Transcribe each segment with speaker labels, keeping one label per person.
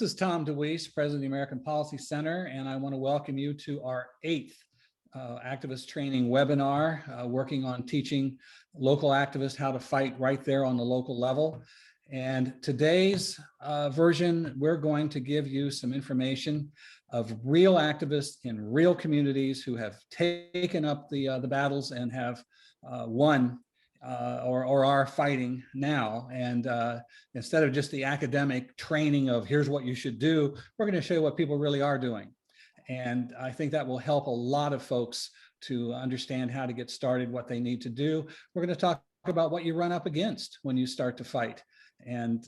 Speaker 1: This is Tom DeWeese, President of the American Policy Center, and I want to welcome you to our 8th activist training webinar, working on teaching local activists how to fight right there on the local level. And today's version, we're going to give you some information of real activists in real communities who have taken up the battles and have won or are fighting now. And instead of just the academic training of here's what you should do, we're going to show you what people really are doing. And I think that will help a lot of folks to understand how to get started, what they need to do. We're going to talk about what you run up against when you start to fight. And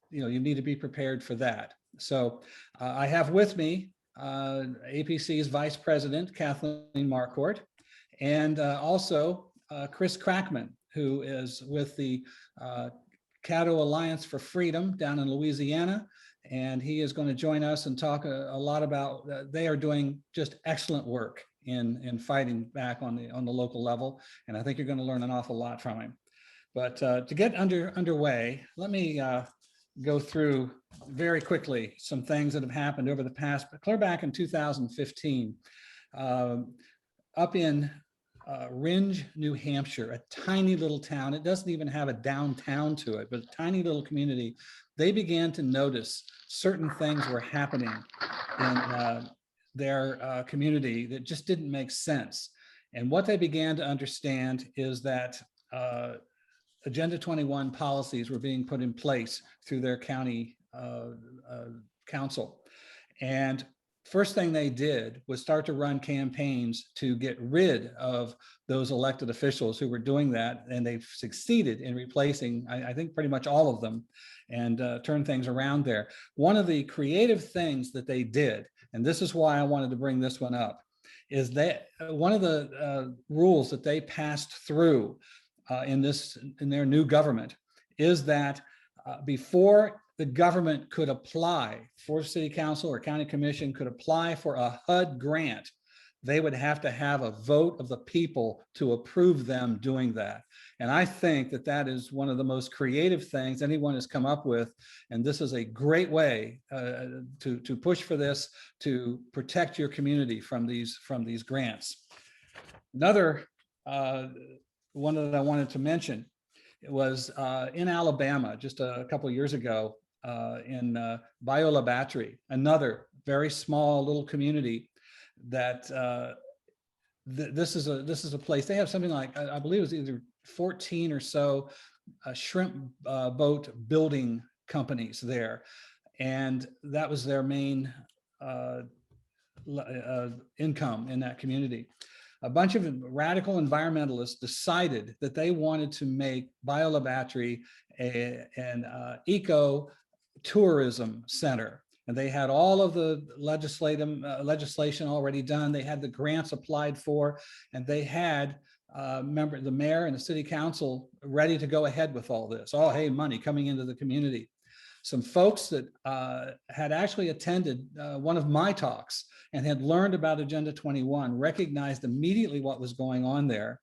Speaker 1: you need to be prepared for that. So I have with me APC's Vice President, Kathleen Marquardt, and also Chris Kracman, who is with the Caddo Alliance for Freedom down in Louisiana. And he is going to join us and talk a lot about, they are doing just excellent work in fighting back on the local level. And I think you're going to learn an awful lot from him. But to get underway, let me go through very quickly some things that have happened over the past, clear back in 2015, up in Rindge, New Hampshire, a tiny little town. It doesn't even have a downtown to it, but a tiny little community. They began to notice certain things were happening in their community that just didn't make sense. And what they began to understand is that Agenda 21 policies were being put in place through their county council. And first thing they did was start to run campaigns to get rid of those elected officials who were doing that. And they've succeeded in replacing, I think, pretty much all of them and turn things around there. One of the creative things that they did, and this is why I wanted to bring this one up, is that one of the rules that they passed through in their new government is that before the government could apply for city council or county commission could apply for a HUD grant, they would have to have a vote of the people to approve them doing that. And I think that that is one of the most creative things anyone has come up with. And this is a great way to push for this, to protect your community from these grants. Another one that I wanted to mention, it was in Alabama just a couple of years ago in Biola Battery, another very small little community that this is a place. They have something like, I believe it was either 14 or so shrimp boat building companies there. And that was their main income in that community. A bunch of radical environmentalists decided that they wanted to make Biola Battery an eco-tourism center. And they had all of the legislation already done. They had the grants applied for, and they had the mayor and the city council ready to go ahead with all this. Oh, hey, money coming into the community. Some folks that had actually attended one of my talks and had learned about Agenda 21 recognized immediately what was going on there.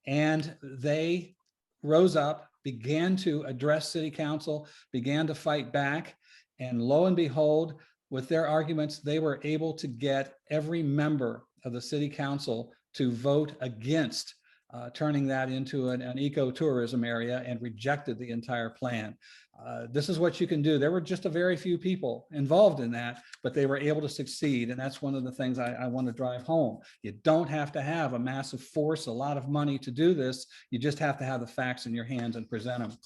Speaker 1: And they rose up, began to address city council, began to fight back. And lo and behold, with their arguments, they were able to get every member of the city council to vote against turning that into an ecotourism area and rejected the entire plan. This is what you can do. There were just a very few people involved in that, but they were able to succeed. And that's one of the things I want to drive home. You don't have to have a massive force, a lot of money to do this. You just have to have the facts in your hands and present them.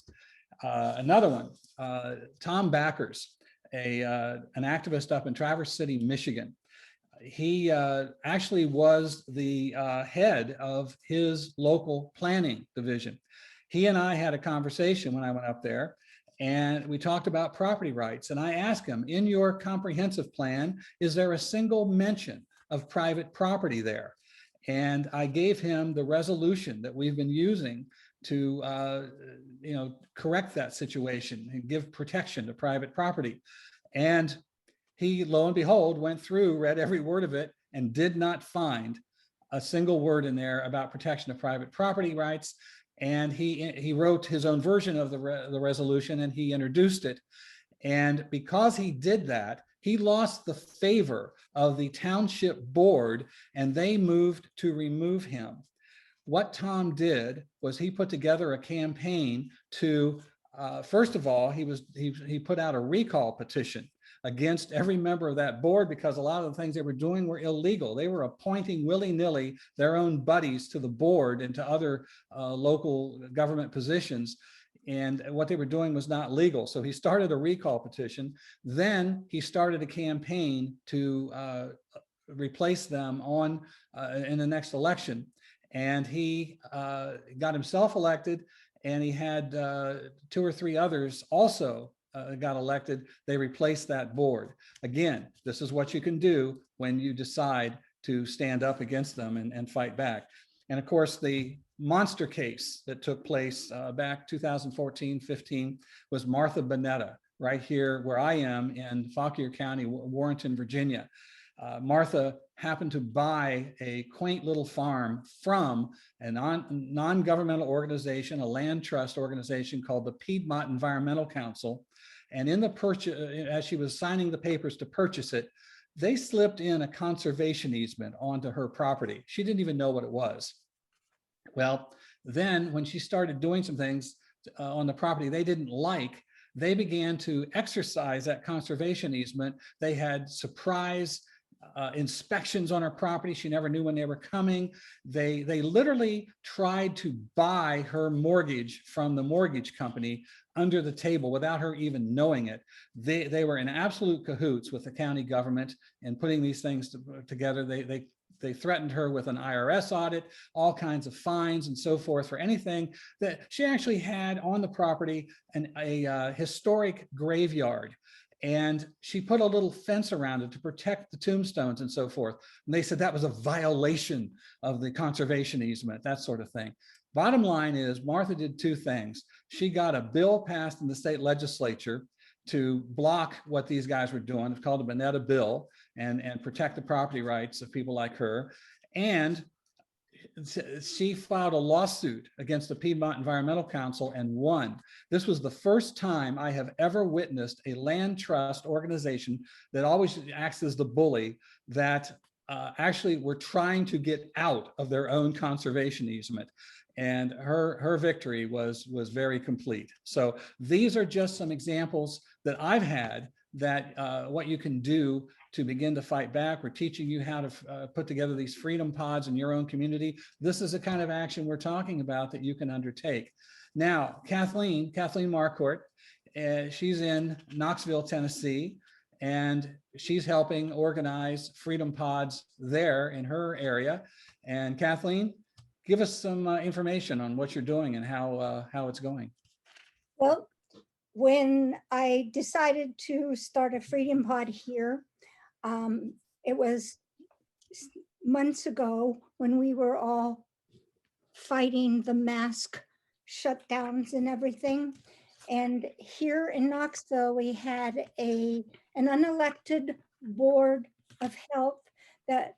Speaker 1: Another one, Tom Backers, an activist up in Traverse City, Michigan. He actually was the head of his local planning division. He and I had a conversation when I went up there, and we talked about property rights. And I asked him, in your comprehensive plan, is there a single mention of private property there? And I gave him the resolution that we've been using to correct that situation and give protection to private property. And he, lo and behold, went through, read every word of it, and did not find a single word in there about protection of private property rights. And he wrote his own version of the resolution, and he introduced it. And because he did that, he lost the favor of the township board and they moved to remove him. What Tom did was he put together a campaign to, first of all, he put out a recall petition against every member of that board because a lot of the things they were doing were illegal. They were appointing willy-nilly their own buddies to the board and to other local government positions. And what they were doing was not legal. So he started a recall petition. Then he started a campaign to replace them in the next election. And he got himself elected, and he had 2 or 3 others also got elected. They replaced that board. Again, this is what you can do when you decide to stand up against them and fight back. And of course, the monster case that took place back 2014-15 was Martha Bonetta, right here where I am in Fauquier County, Warrenton, Virginia. Martha happened to buy a quaint little farm from a non-governmental organization, a land trust organization called the Piedmont Environmental Council. And in the purchase, as she was signing the papers to purchase it, they slipped in a conservation easement onto her property. She didn't even know what it was. Well, then when she started doing some things on the property they didn't like, they began to exercise that conservation easement. They had surprise inspections on her property. She never knew when they were coming. They literally tried to buy her mortgage from the mortgage company under the table without her even knowing it. They were in absolute cahoots with the county government and putting these things together. They threatened her with an IRS audit, all kinds of fines and so forth for anything that she actually had on the property, a historic graveyard. And she put a little fence around it to protect the tombstones and so forth. And they said that was a violation of the conservation easement, that sort of thing. Bottom line is Martha did 2 things. She got a bill passed in the state legislature to block what these guys were doing. It's called the Bonetta Bill, and protect the property rights of people like her. And she filed a lawsuit against the Piedmont Environmental Council and won. This was the first time I have ever witnessed a land trust organization that always acts as the bully that actually were trying to get out of their own conservation easement. And her victory was very complete. So these are just some examples that I've had that what you can do to begin to fight back. We're teaching you how to put together these freedom pods in your own community. This is the kind of action we're talking about that you can undertake. Now, Kathleen Marquardt, she's in Knoxville, Tennessee, and she's helping organize freedom pods there in her area. And Kathleen, give us some information on what you're doing and how it's going.
Speaker 2: Well, when I decided to start a freedom pod here, it was months ago when we were all fighting the mask shutdowns and everything. And here in Knoxville, we had an unelected board of health that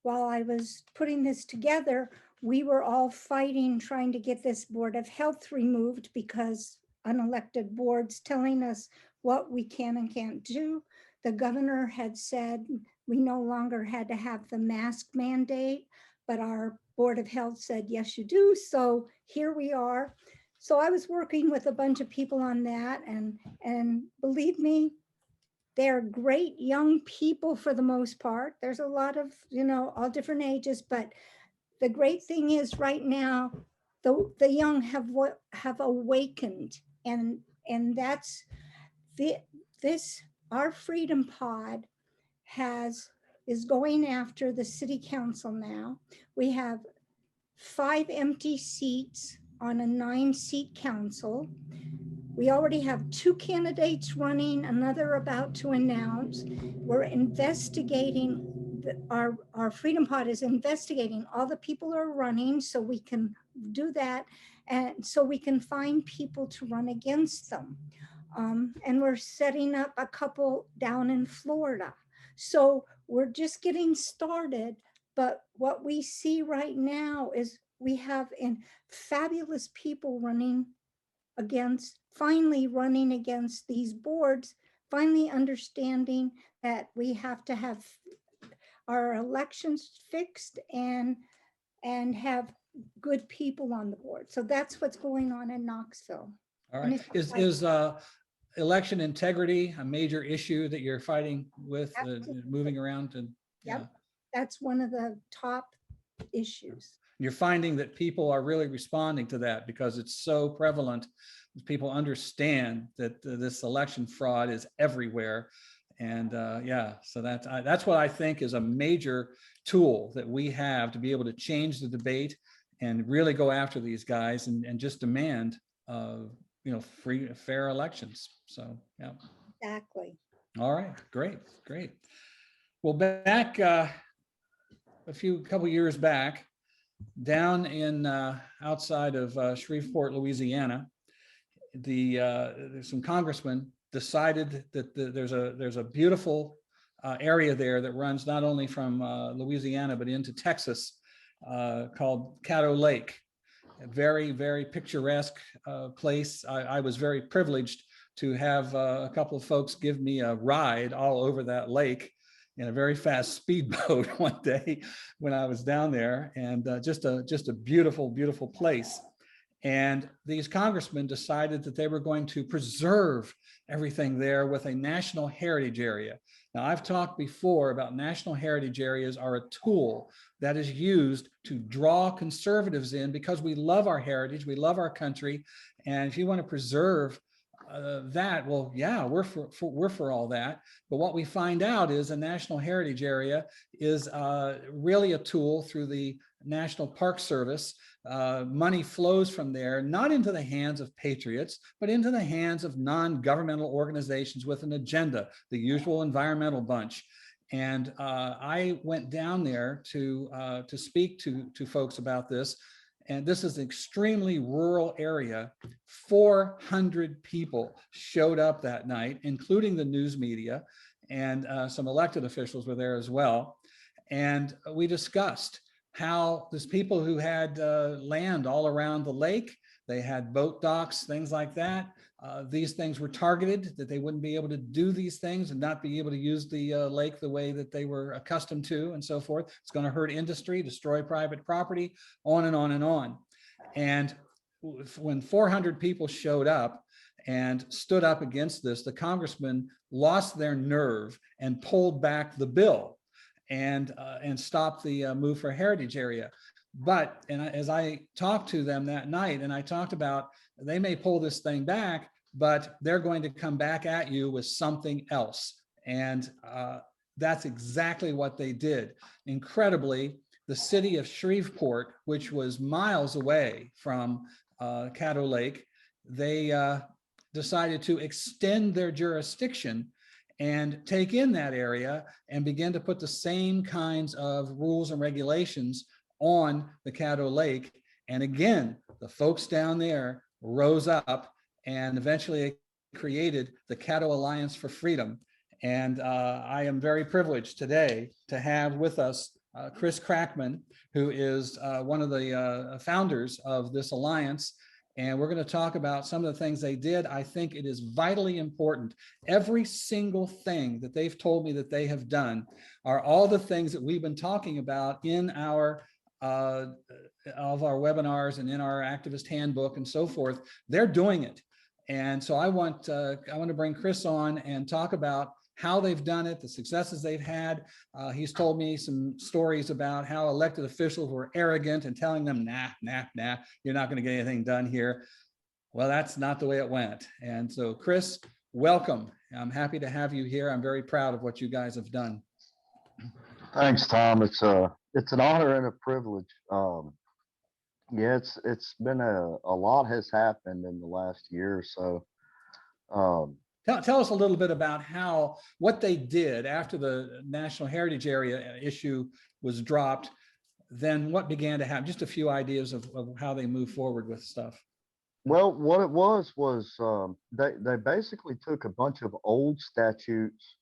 Speaker 2: while I was putting this together, we were all fighting, trying to get this board of health removed because unelected boards telling us what we can and can't do. The governor had said we no longer had to have the mask mandate, but our board of health said, yes, you do. So here we are. So I was working with a bunch of people on that, and believe me, they're great young people for the most part. There's a lot of, all different ages, but the great thing is right now, the young have awakened, and that's our freedom pod is going after the city council now. We have 5 empty seats on a 9-seat council. We already have 2 candidates running, another about to announce. We're investigating, our freedom pod is investigating all the people who are running so we can do that, and so we can find people to run against them. And we're setting up a couple down in Florida. So we're just getting started, but what we see right now is we have fabulous people running against finally running against these boards, finally understanding that we have to have our elections fixed and have good people on the board. So that's what's going on in Knoxville.
Speaker 1: All
Speaker 2: And
Speaker 1: right.
Speaker 2: it's
Speaker 1: Is election integrity a major issue that you're fighting with,
Speaker 2: Absolutely.
Speaker 1: moving around? And yeah,
Speaker 2: Yep, that's one of the top issues.
Speaker 1: you're finding that people are really responding to that because it's so prevalent. People understand that this election fraud is everywhere. And yeah, so that's what I think is a major tool that we have to be able to change the debate and really go after these guys and just demand free, fair elections. So yeah.
Speaker 2: Exactly.
Speaker 1: All right, great. Well, back a couple years back, down in outside of Shreveport, Louisiana, there's some congressmen decided that there's a beautiful area there that runs not only from Louisiana but into Texas, called Caddo Lake. A very, very picturesque place. I was very privileged to have a couple of folks give me a ride all over that lake in a very fast speedboat one day when I was down there, and just a beautiful, beautiful place. And these congressmen decided that they were going to preserve everything there with a national heritage area. Now, I've talked before about national heritage areas are a tool that is used to draw conservatives in because we love our heritage, we love our country. And if you want to preserve that, well, yeah, we're for all that. But what we find out is a national heritage area is really a tool through the National Park Service. Money flows from there, not into the hands of patriots, but into the hands of non-governmental organizations with an agenda, the usual environmental bunch. And I went down there to speak to folks about this. And this is an extremely rural area. 400 people showed up that night, including the news media, and some elected officials were there as well. And we discussed how there's people who had land all around the lake. They had boat docks, things like that. These things were targeted, that they wouldn't be able to do these things and not be able to use the lake the way that they were accustomed to, and so forth. It's going to hurt industry, destroy private property, on and on and on. And when 400 people showed up and stood up against this, the congressmen lost their nerve and pulled back the bill and stopped the move for heritage area. But as I talked to them that night, and I talked about, they may pull this thing back, but they're going to come back at you with something else. And that's exactly what they did. Incredibly, the city of Shreveport, which was miles away from Caddo Lake, they decided to extend their jurisdiction and take in that area and begin to put the same kinds of rules and regulations on the Caddo Lake. And again, the folks down there rose up and eventually created the Caddo Alliance for Freedom. And I am very privileged today to have with us Chris Kracman, who is one of the founders of this alliance. And we're going to talk about some of the things they did. I think it is vitally important. Every single thing that they've told me that they have done are all the things that we've been talking about in our of our webinars and in our activist handbook and so forth. They're doing it. And so I want to bring Chris on and talk about how they've done it, the successes they've had. He's told me some stories about how elected officials were arrogant and telling them, nah, you're not going to get anything done here. Well, that's not the way it went. And so, Chris, welcome. I'm happy to have you here. I'm very proud of what you guys have done.
Speaker 3: Thanks, Tom. It's an honor and a privilege. Yeah, it's been a lot has happened in the last year or so.
Speaker 1: Tell us a little bit about what they did after the National Heritage Area issue was dropped. Then what began to happen? Just a few ideas of how they move forward with stuff.
Speaker 3: Well, what it was they basically took a bunch of old statutes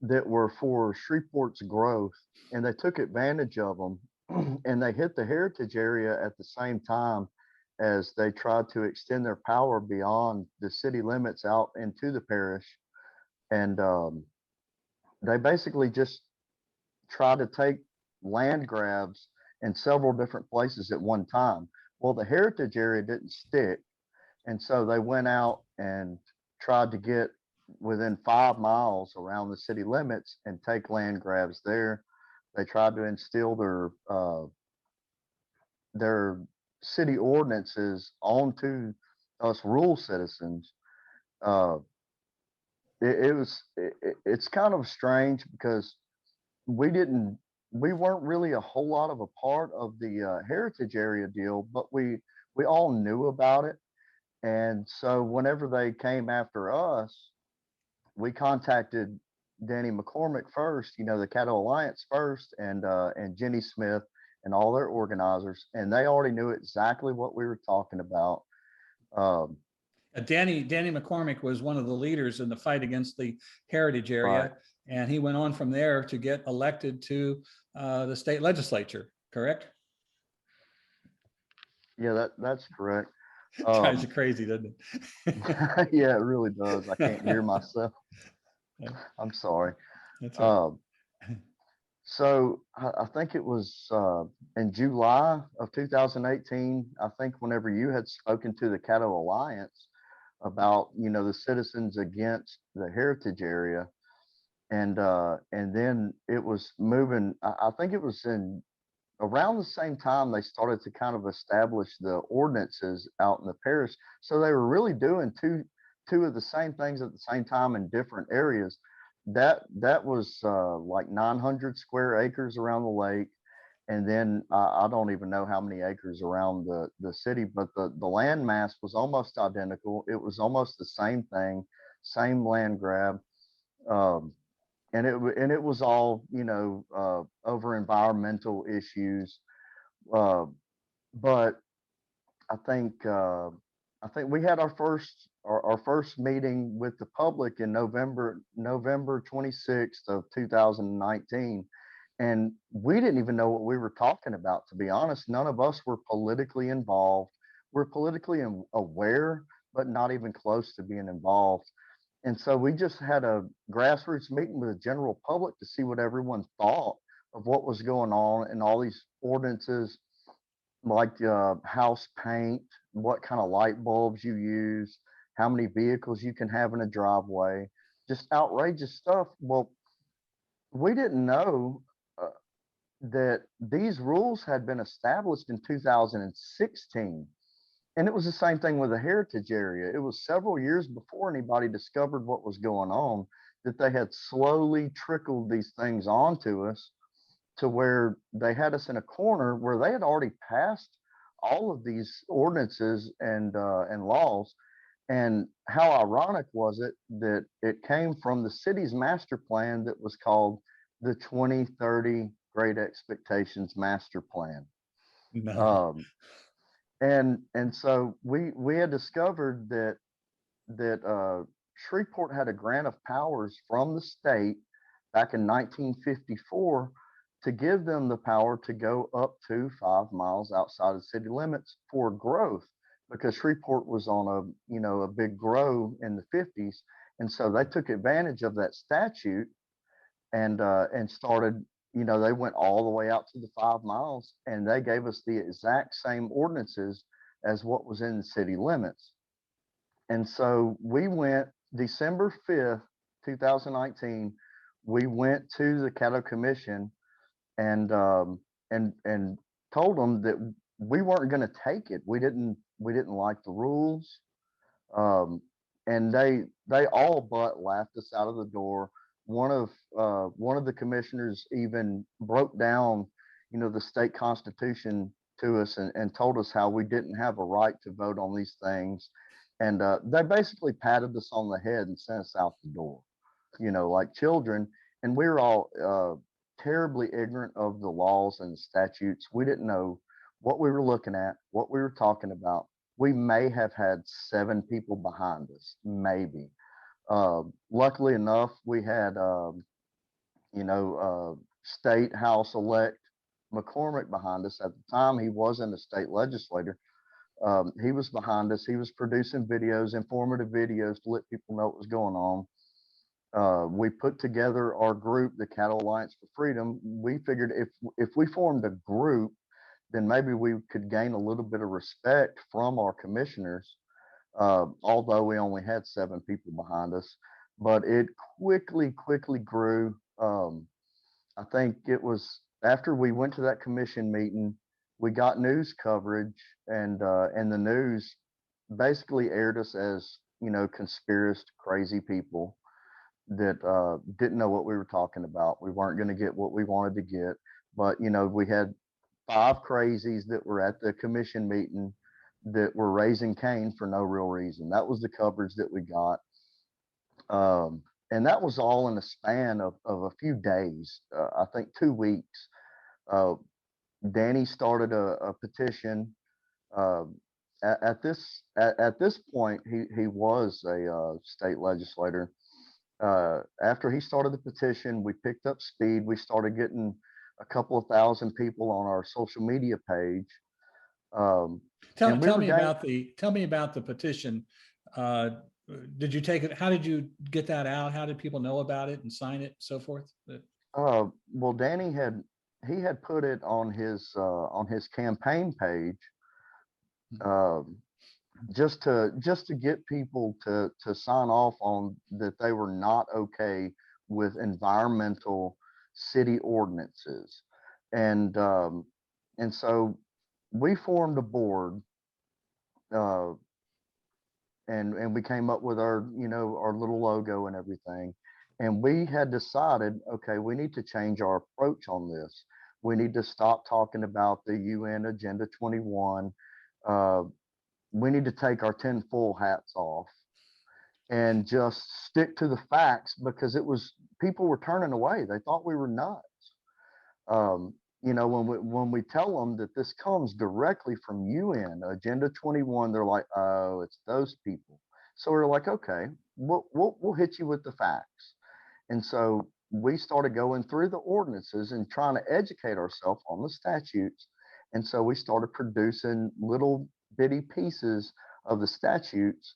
Speaker 3: that were for Shreveport's growth, and they took advantage of them, and they hit the heritage area at the same time, as they tried to extend their power beyond the city limits out into the parish. And they basically just tried to take land grabs in several different places at one time. Well, the heritage area didn't stick. And so they went out and tried to get within 5 miles around the city limits and take land grabs there. They tried to instill their city ordinances onto us rural citizens. Uh, it's kind of strange because we didn't we weren't really a whole lot of a part of the heritage area deal, but we all knew about it. And so whenever they came after us, we contacted Danny McCormick first, you know, the Caddo Alliance first, and Jenny Smith and all their organizers, and they already knew exactly what we were talking about. Um,
Speaker 1: Danny McCormick was one of the leaders in the fight against the heritage area,
Speaker 3: Right.
Speaker 1: and he went on from there to get elected to the state legislature. Correct?
Speaker 3: yeah, that's correct.
Speaker 1: Drives you
Speaker 3: Um,
Speaker 1: crazy, doesn't it?
Speaker 3: yeah, it really does. I can't hear myself. I'm sorry.
Speaker 1: That's okay.
Speaker 3: Um, so I think it was in July of 2018. I think whenever you had spoken to the Caddo Alliance about, you know, the citizens against the heritage area, and then it was moving. I think it was in around the same time they started to kind of establish the ordinances out in the parish. So they were really doing two of the same things at the same time in different areas. That was like 900 square acres around the lake, and then I don't even know how many acres around the city, but the land mass was almost identical. It was almost the same thing, same land grab. Um, and it was all, you know, over environmental issues. Uh, but I think I think we had our first meeting with the public in November 26th of 2019, and we didn't even know what we were talking about. To be honest, none of us were politically involved. We're politically aware, but not even close to being involved. And so we just had a grassroots meeting with the general public to see what everyone thought of what was going on and all these ordinances, like house paint, what kind of light bulbs you use, how many vehicles you can have in a driveway, just outrageous stuff. Well, we didn't know uh, that these rules had been established in 2016. And it was the same thing with the heritage area. It was several years before anybody discovered what was going on that they had slowly trickled these things onto us to where they had us in a corner where they had already passed all of these ordinances and laws. And how ironic was it that it came from the city's master plan that was called the 2030 Great Expectations Master Plan.
Speaker 1: No.
Speaker 3: Um, and so we had discovered that Shreveport had a grant of powers from the state back in 1954 to give them the power to go up to 5 miles outside of city limits for growth, because Shreveport was on a big grow in the 50s, and so they took advantage of that statute and started. They went all the way out to the 5 miles, and they gave us the exact same ordinances as what was in the city limits. And so we went December 5th, 2019. We went to the Caddo Commission and told them that we weren't going to take it. We didn't like the rules, um, and they all but laughed us out of the door. One of the commissioners even broke down, the state constitution to us and told us how we didn't have a right to vote on these things, and they basically patted us on the head and sent us out the door, like children. And we were all terribly ignorant of the laws and the statutes. We didn't know what we were looking at, what we were talking about. We may have had 7 people behind us, maybe. Luckily enough, we had, State House elect McCormick behind us. At the time, he wasn't a state legislator, He was behind us. He was producing videos, informative videos to let people know what was going on. We put together our group, the Caddo Alliance for Freedom. We figured if we formed a group, then maybe we could gain a little bit of respect from our commissioners, although we only had 7 people behind us. But it quickly grew. I think it was after we went to that commission meeting, we got news coverage, and the news basically aired us as, you know, conspiracist, crazy people that didn't know what we were talking about. We weren't going to get what we wanted to get, but you know, we had 5 crazies that were at the commission meeting that were raising Cain for no real reason. That was the coverage that we got. And that was all in a span of a few days, I think 2 weeks. Uh, Danny started a petition. Uh, at this point, he was a state legislator. After he started the petition, we picked up speed. We started getting a couple of thousand people on our social media page.
Speaker 1: Tell,
Speaker 3: and we
Speaker 1: tell
Speaker 3: were
Speaker 1: me
Speaker 3: gain-
Speaker 1: about the petition. Uh, did you take it? How did you get that out? How did people know about it and sign it and so forth?
Speaker 3: Well, Danny had put it on his campaign page, just to get people to sign off on that they were not okay with environmental city ordinances, and so we formed a board, uh, and we came up with our, you know, our little logo and everything. And we had decided, okay, we need to change our approach on this. We need to stop talking about the UN Agenda 21. Uh, we need to take our tinfoil hats off and just stick to the facts, because people were turning away. They thought we were nuts. You know, when we tell them that this comes directly from UN Agenda 21, they're like, oh, it's those people. So we're like, okay, we'll hit you with the facts. And so we started going through the ordinances and trying to educate ourselves on the statutes. And so we started producing little bitty pieces of the statutes,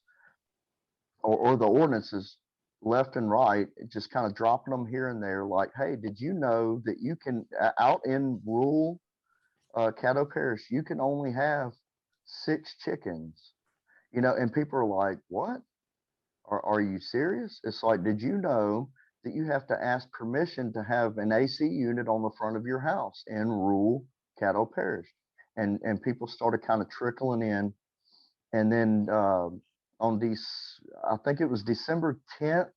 Speaker 3: or the ordinances, left and right, just kind of dropping them here and there. Like, hey, did you know that you can, out in rural Caddo Parish, you can only have 6 chickens? You know, and people are like, what? Are you serious? It's like, did you know that you have to ask permission to have an AC unit on the front of your house in rural Caddo Parish? And people started kind of trickling in. And then on these, I think it was December 10th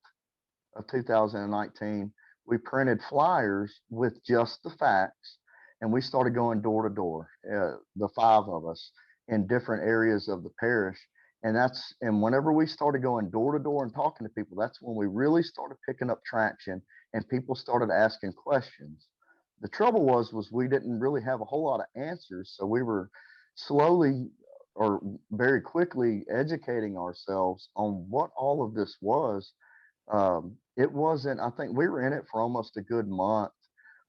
Speaker 3: of 2019, we printed flyers with just the facts, and we started going door to door, the 5 of us, in different areas of the parish. And whenever we started going door to door and talking to people, that's when we really started picking up traction, and people started asking questions. The trouble was we didn't really have a whole lot of answers, so we were slowly, or very quickly, educating ourselves on what all of this was. It wasn't, I think we were in it for almost a good month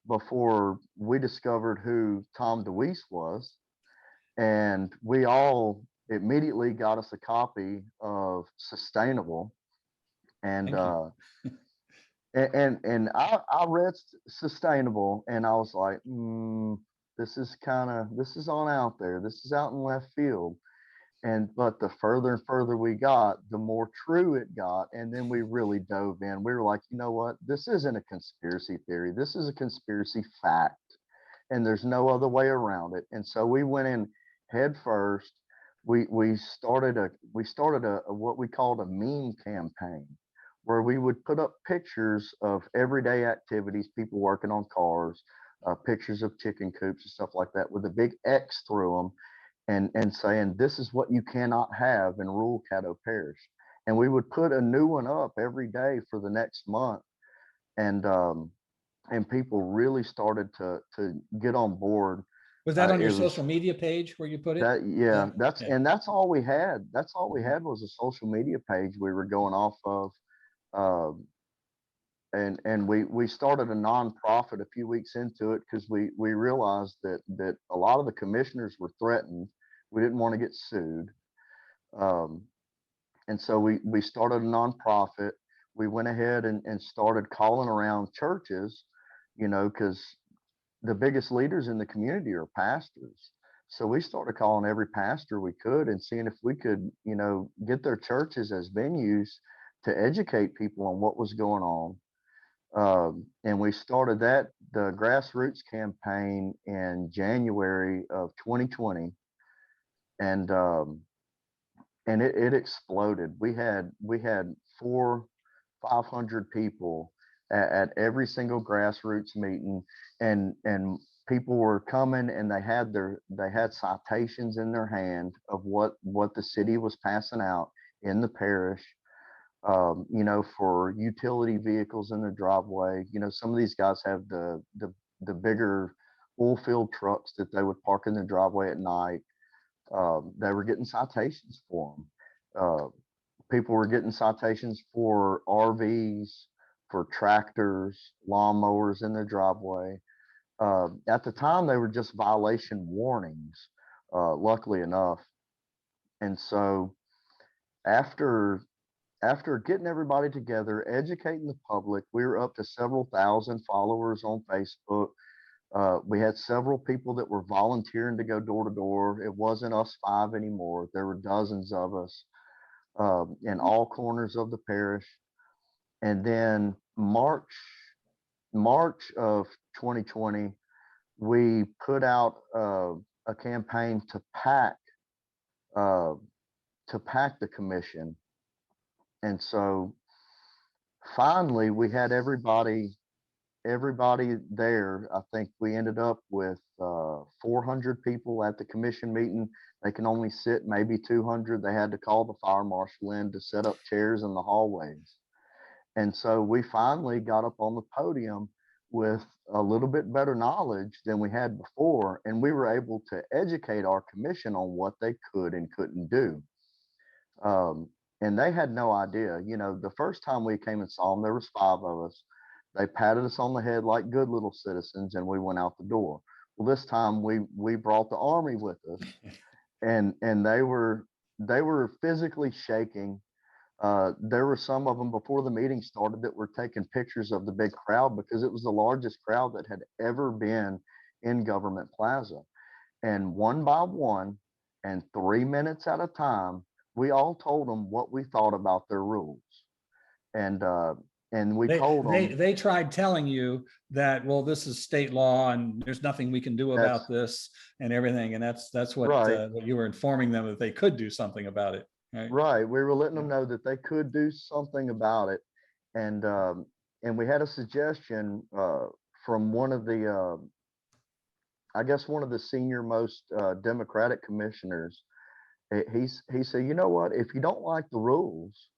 Speaker 3: before we discovered who Tom DeWeese was. And we all immediately got us a copy of Sustainable. And I read Sustainable, and I was like, this is on out there. This is out in left field. But the further and further we got, the more true it got. And then we really dove in. We were like, you know what? This isn't a conspiracy theory. This is a conspiracy fact. And there's no other way around it. And so we went in head first. We started a what we called a meme campaign, where we would put up pictures of everyday activities, people working on cars, pictures of chicken coops and stuff like that, with a big X through them, and saying, this is what you cannot have in rural Caddo Parish. And we would put a new one up every day for the next month. And people really started to get on board.
Speaker 1: Was that on your
Speaker 3: It was
Speaker 1: social media page where you put it?
Speaker 3: yeah,
Speaker 1: Yeah.
Speaker 3: and that's all we had. That's all we had was a social media page we were going off of. And we started a nonprofit a few weeks into it, because we realized that a lot of the commissioners were threatened. We didn't want to get sued. And so we started a nonprofit. We went ahead and started calling around churches, because the biggest leaders in the community are pastors. So we started calling every pastor we could and seeing if we could, get their churches as venues to educate people on what was going on. And we started the grassroots campaign in January of 2020. And it exploded. We had 500 people at every single grassroots meeting, and people were coming and they had citations in their hand of what the city was passing out in the parish, for utility vehicles in their driveway. Some of these guys have the bigger oil field trucks that they would park in their driveway at night. They were getting citations for them. People were getting citations for RVs, for tractors, lawnmowers in their driveway. At the time, they were just violation warnings, luckily enough. And so after getting everybody together, educating the public, we were up to several thousand followers on Facebook. We had several people that were volunteering to go door to door. It wasn't us 5 anymore. There were dozens of us in all corners of the parish. And then March of 2020, we put out a campaign to pack the commission. And so finally we had everybody there. I think we ended up with 400 people at the commission meeting. They can only sit maybe 200. They had to call the fire marshal in to set up chairs in the hallways. And so we finally got up on the podium with a little bit better knowledge than we had before. And we were able to educate our commission on what they could and couldn't do. And they had no idea. The first time we came and saw them, there was 5 of us. They patted us on the head like good little citizens, and we went out the door. Well, this time we brought the army with us, and they were physically shaking. There were some of them before the meeting started that were taking pictures of the big crowd because it was the largest crowd that had ever been in Government Plaza. And one by one, and 3 minutes at a time, we all told them what we thought about their rules. And we told them
Speaker 1: they tried telling you that, well, this is state law and there's nothing we can do about this and everything. And that's what,
Speaker 3: right.
Speaker 1: What you were informing them, that they could do something about it.
Speaker 3: Right. We were letting them know that they could do something about it. And we had a suggestion from one of the, I guess, one of the senior most Democratic commissioners. He said, you know what, if you don't like the rules,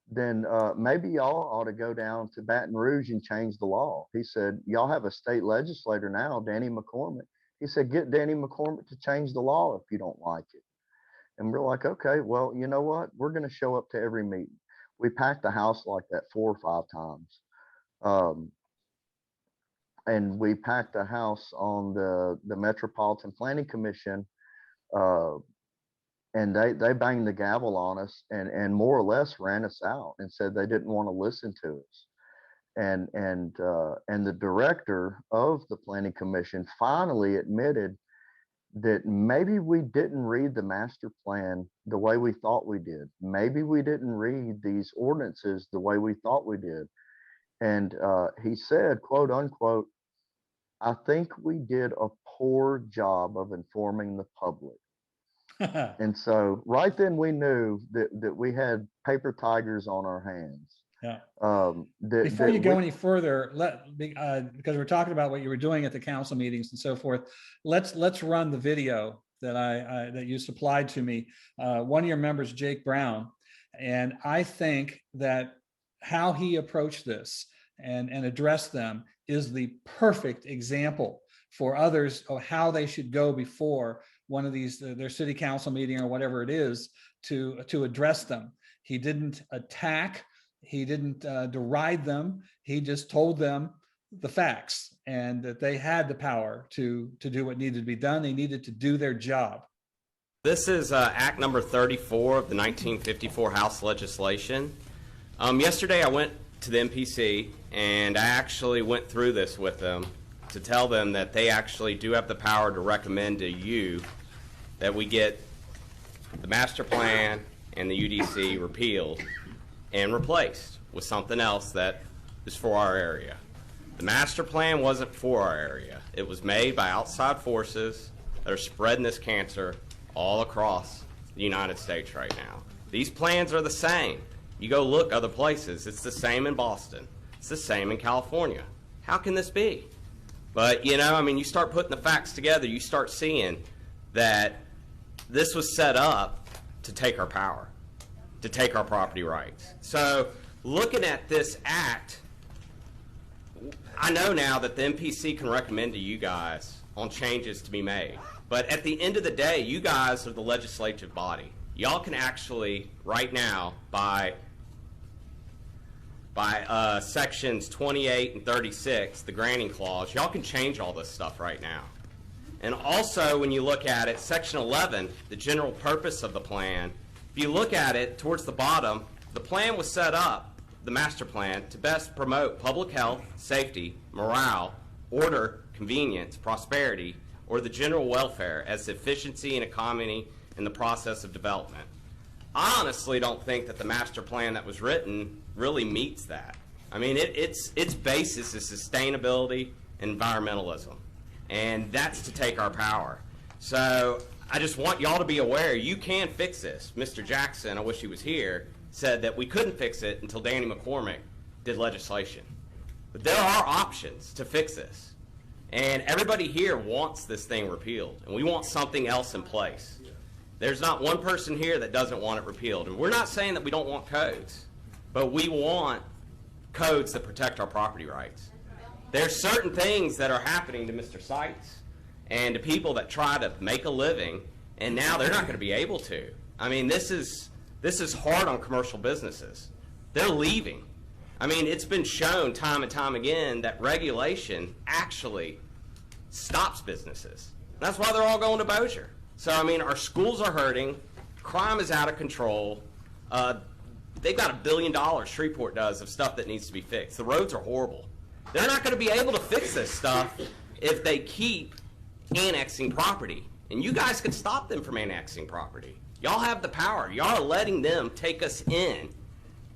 Speaker 3: then maybe y'all ought to go down to Baton Rouge and change the law. He said, y'all have a state legislator now, Danny McCormick. He said, get Danny McCormick to change the law if you don't like it. And we're like, okay, well, you know what? We're going to show up to every meeting. We packed the house like that 4 or 5 times. And we packed the house on the Metropolitan Planning Commission. And they banged the gavel on us and more or less ran us out and said they didn't want to listen to us. And the director of the Planning Commission finally admitted that maybe we didn't read the master plan the way we thought we did. Maybe we didn't read these ordinances the way we thought we did. And he said, quote unquote, I think we did a poor job of informing the public. And so right then we knew that we had paper tigers on our hands.
Speaker 1: Yeah. Before you go any further, because we're talking about what you were doing at the council meetings and so forth, let's run the video that you supplied to me. One of your members, Jake Brown, and I think that how he approached this and addressed them is the perfect example for others of how they should go before one of these, their city council meeting or whatever it is, to address them. He didn't attack, he didn't deride them. He just told them the facts and that they had the power to do what needed to be done. They needed to do their job.
Speaker 4: This is Act number 34 of the 1954 House legislation. Yesterday I went to the MPC and I actually went through this with them to tell them that they actually do have the power to recommend to you that we get the master plan and the UDC repealed and replaced with something else that is for our area. The master plan wasn't for our area. It was made by outside forces that are spreading this cancer all across the United States right now. These plans are the same. You go look other places, it's the same in Boston. It's the same in California. How can this be? But, you know, I mean, you start putting the facts together, you start seeing that this was set up to take our power, to take our property rights. So, looking at this act, I know now that the MPC can recommend to you guys on changes to be made. But at the end of the day, you guys are the legislative body. Y'all can actually, right now, by sections 28 and 36, the granting clause, y'all can change all this stuff right now. And also, when you look at it, section 11, the general purpose of the plan, if you look at it towards the bottom, the plan was set up, the master plan, to best promote public health, safety, morale, order, convenience, prosperity, or the general welfare as efficiency and economy in the process of development. I honestly don't think that the master plan that was written really meets that. I mean, its basis is sustainability and environmentalism, and that's to take our power. So I just want y'all to be aware, you can fix this. Mr. Jackson, I wish he was here, said that we couldn't fix it until Danny McCormick did legislation. But there are options to fix this. And everybody here wants this thing repealed, and we want something else in place. There's not one person here that doesn't want it repealed. And we're not saying that we don't want codes, but we want codes that protect our property rights. There's certain things that are happening to Mr. Seitz and to people that try to make a living, and now they're not going to be able to. I mean, this is hard on commercial businesses. They're leaving. I mean, it's been shown time and time again that regulation actually stops businesses. That's why they're all going to Bossier. So, I mean, our schools are hurting. Crime is out of control. They've got $1 billion, Shreveport does, of stuff that needs to be fixed. The roads are horrible. They're not going to be able to fix this stuff if they keep annexing property. And you guys can stop them from annexing property. Y'all have the power. Y'all are letting them take us in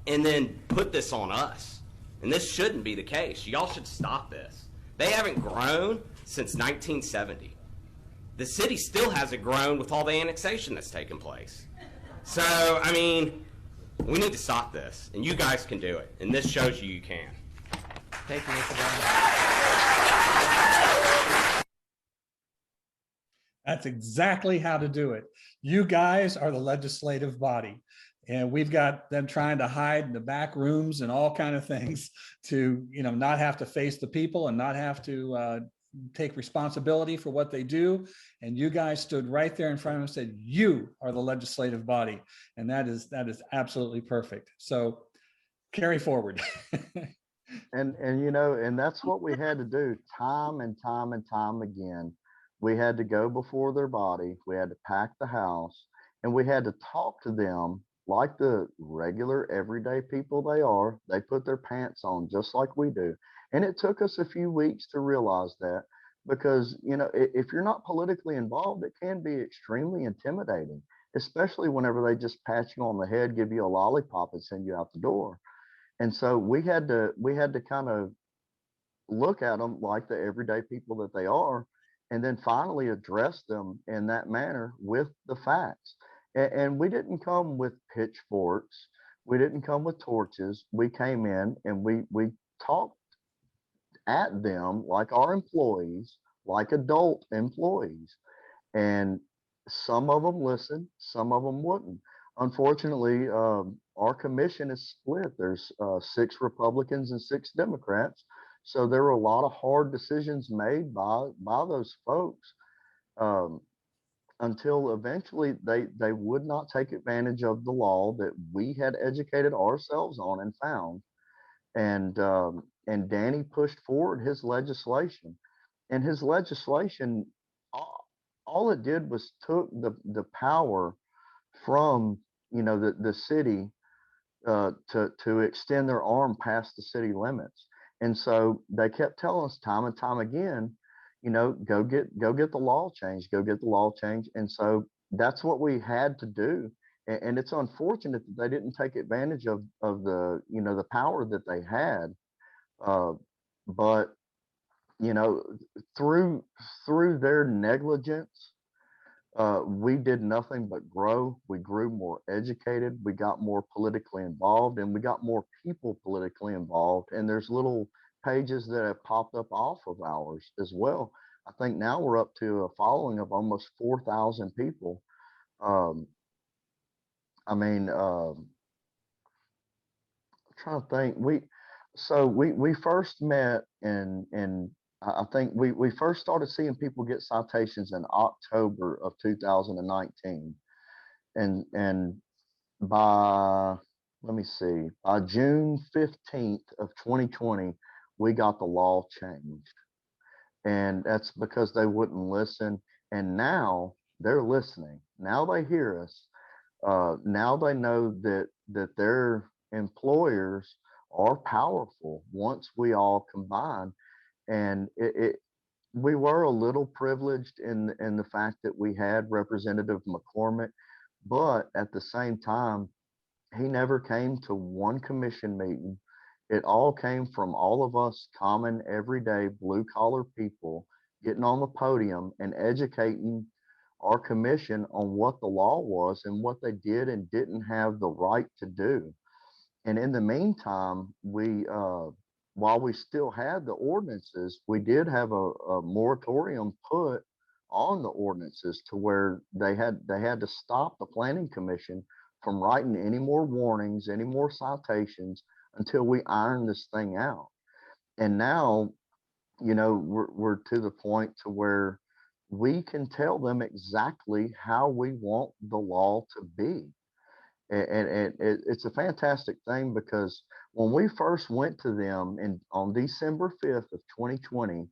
Speaker 4: and then put this on us. And this shouldn't be the case. Y'all should stop this. They haven't grown since 1970. The city still hasn't grown with all the annexation that's taken place. So, I mean, we need to stop this, and you guys can do it. And this shows you can.
Speaker 5: Thank you, Mr. Brown.
Speaker 1: That's exactly how to do it. You guys are the legislative body, and we've got them trying to hide in the back rooms and all kind of things to, you know, not have to face the people and not have to take responsibility for what they do. And you guys stood right there in front of them and said, you are the legislative body. And that is absolutely perfect. So carry forward.
Speaker 3: And you know, and that's what we had to do time and time and time again. We had to go before their body, we had to pack the house, and we had to talk to them like the regular everyday people they are. They put their pants on just like we do. And it took us a few weeks to realize that, because, you know, if you're not politically involved, it can be extremely intimidating, especially whenever they just pat you on the head, give you a lollipop, and send you out the door. And so we had to kind of look at them like the everyday people that they are, and then finally address them in that manner with the facts. And we didn't come with pitchforks. We didn't come with torches. We came in and we talked at them like our employees, like adult employees. And some of them listened, some of them wouldn't. Unfortunately, our commission is split. There's 6 Republicans and 6 Democrats. So there were a lot of hard decisions made by those folks until eventually they would not take advantage of the law that we had educated ourselves on and found. And Danny pushed forward his legislation. And his legislation, all it did was took the power from, the city, to extend their arm past the city limits. And so they kept telling us time and time again, go get the law changed, go get the law changed. And so that's what we had to do. And it's unfortunate that they didn't take advantage of the power that they had. But you know, through their negligence, we did nothing but grow. We grew more educated. We got more politically involved, and we got more people politically involved. And there's little pages that have popped up off of ours as well. I think now we're up to a following of almost 4,000 people. Um, I mean, trying to think. We first met in I think we first started seeing people get citations in October of 2019, and by, let me see, by June 15th of 2020 we got the law changed, and that's because they wouldn't listen. And now they're listening. Now they hear us. Now they know that their employers are powerful once we all combine. And we were a little privileged in the fact that we had Representative McCormick, but at the same time, he never came to one commission meeting. It all came from all of us common, everyday, blue collar people getting on the podium and educating our commission on what the law was and what they did and didn't have the right to do. And in the meantime, while we still had the ordinances, we did have a moratorium put on the ordinances to where they had to stop the planning commission from writing any more warnings, any more citations until we iron this thing out. And now, we're to the point to where we can tell them exactly how we want the law to be. And it's a fantastic thing, because when we first went to them on December 5th of 2020,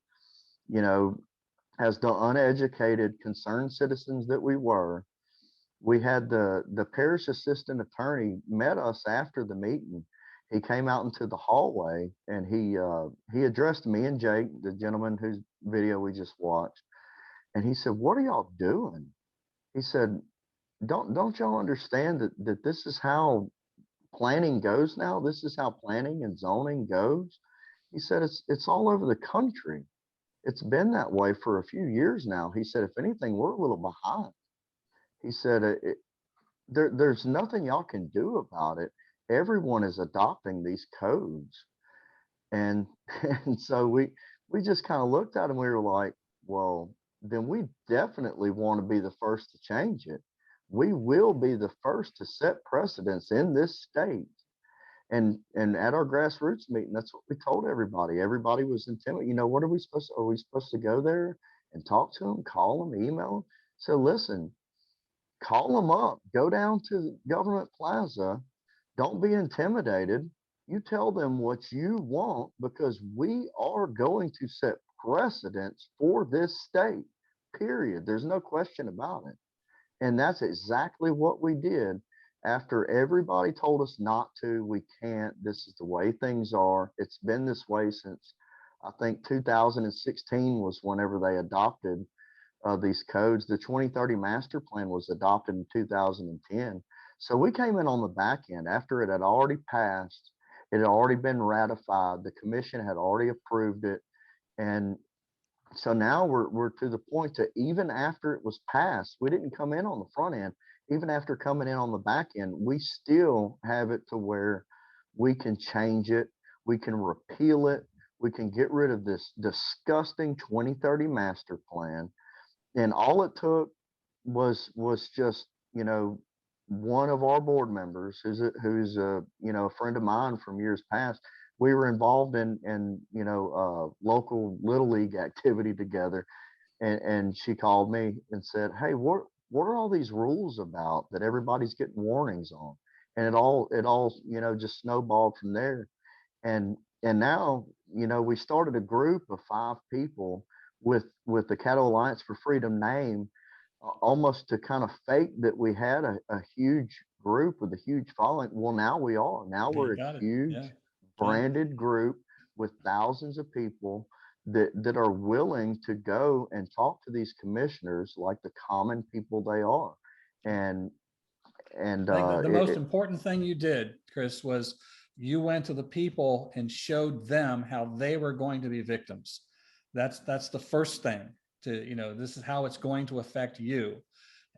Speaker 3: as the uneducated, concerned citizens that we were, we had the parish assistant attorney met us after the meeting. He came out into the hallway and he addressed me and Jake, the gentleman whose video we just watched, and he said, "What are y'all doing?" He said, don't y'all understand that this is how planning goes now? This is how planning and zoning goes." He said, it's all over the country. It's been that way for a few years now. He said, if anything, we're a little behind. He said, there's nothing y'all can do about it. Everyone is adopting these codes. And and so we just kind of looked at him. We were like, well, then we definitely want to be the first to change it. We will be the first to set precedents in this state. And at our grassroots meeting, that's what we told everybody. Everybody was intimidated. What are we supposed to go there and talk to them, call them, email them? So listen, call them up, go down to Government Plaza. Don't be intimidated. You tell them what you want, because we are going to set precedents for this state, period. There's no question about it. And that's exactly what we did. After everybody told us not to, we can't, this is the way things are. It's been this way since, I think, 2016 was whenever they adopted these codes. The 2030 master plan was adopted in 2010. So we came in on the back end after it had already passed. It had already been ratified. The commission had already approved it. And so now we're to the point that even after it was passed, we didn't come in on the front end. Even after coming in on the back end, we still have it to where we can change it, we can repeal it, we can get rid of this disgusting 2030 master plan. And all it took was just, one of our board members who's a friend of mine from years past. We were involved in local little league activity together, and she called me and said, "Hey, what are all these rules about that everybody's getting warnings on?" And it all just snowballed from there. And now we started a group of 5 people with the Caddo Alliance for Freedom name, almost to kind of fake that we had a huge group with a huge following. Well, now we are. Now
Speaker 1: You
Speaker 3: we're a
Speaker 1: got it.
Speaker 3: huge
Speaker 1: Yeah.
Speaker 3: branded group with thousands of people that are willing to go and talk to these commissioners like the common people they are. And
Speaker 1: I think that the
Speaker 3: it,
Speaker 1: most important thing you did, Chris, was you went to the people and showed them how they were going to be victims. That's the first thing to, this is how it's going to affect you.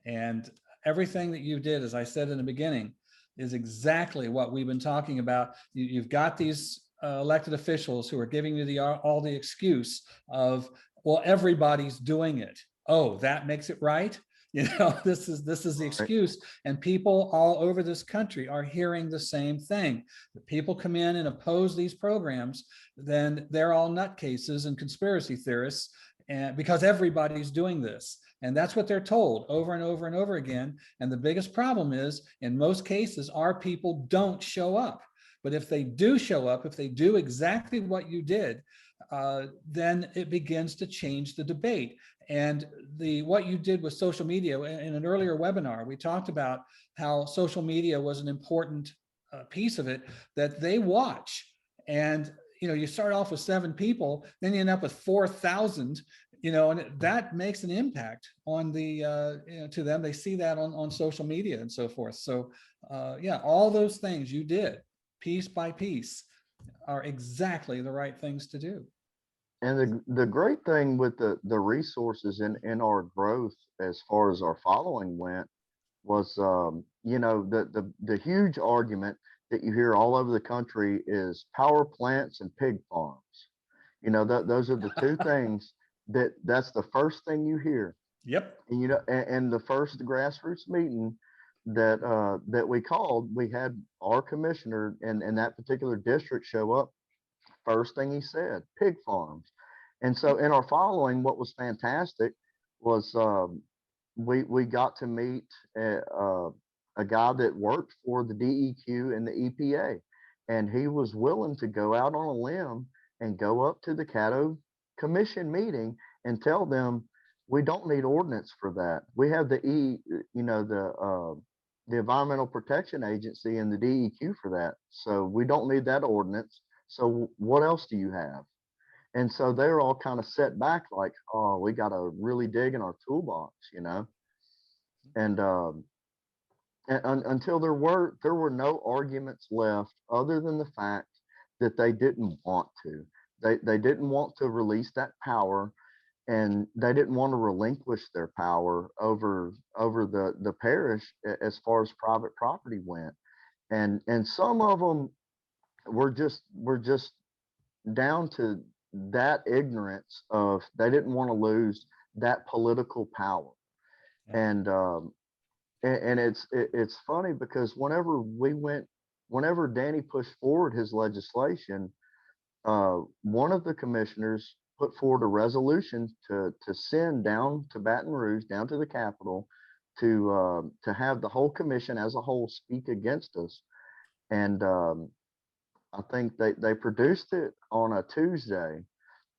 Speaker 1: And everything that you did, as I said in the beginning, is exactly what we've been talking about. You've got these elected officials who are giving you all the excuse of, well, everybody's doing it. Oh, that makes it right. This is the excuse, and people all over this country are hearing the same thing. If people come in and oppose these programs, then they're all nutcases and conspiracy theorists, and because everybody's doing this. And that's what they're told over and over and over again. And the biggest problem is, in most cases, our people don't show up. But if they do show up, if they do exactly what you did, then it begins to change the debate. And what you did with social media, in an earlier webinar, we talked about how social media was an important piece of it that they watch. And you start off with 7 people, then you end up with 4,000. And that makes an impact on to them. They see that on social media and so forth. So yeah, all those things you did piece by piece are exactly the right things to do.
Speaker 3: And the great thing with the resources in our growth as far as our following went was, the huge argument that you hear all over the country is power plants and pig farms. Those are the two things that's the first thing you hear.
Speaker 1: Yep.
Speaker 3: And and the first grassroots meeting that we called, we had our commissioner in that particular district show up. First thing he said, pig farms. And so in our following, what was fantastic was we got to meet a guy that worked for the DEQ and the EPA, and he was willing to go out on a limb and go up to the Caddo Commission meeting and tell them, we don't need ordinance for that. We have the Environmental Protection Agency and the DEQ for that, so we don't need that ordinance. So what else do you have? And so they're all kind of set back like, oh, we got to really dig in our toolbox, and until there were no arguments left other than the fact that they didn't want to. They didn't want to release that power, and they didn't want to relinquish their power over the parish as far as private property went. And some of them were just down to that ignorance of, they didn't want to lose that political power.
Speaker 1: Yeah.
Speaker 3: And it's funny because whenever Danny pushed forward his legislation, one of the commissioners put forward a resolution to send down to Baton Rouge, down to the Capitol, to have the whole commission as a whole speak against us. And I think they produced it on a Tuesday,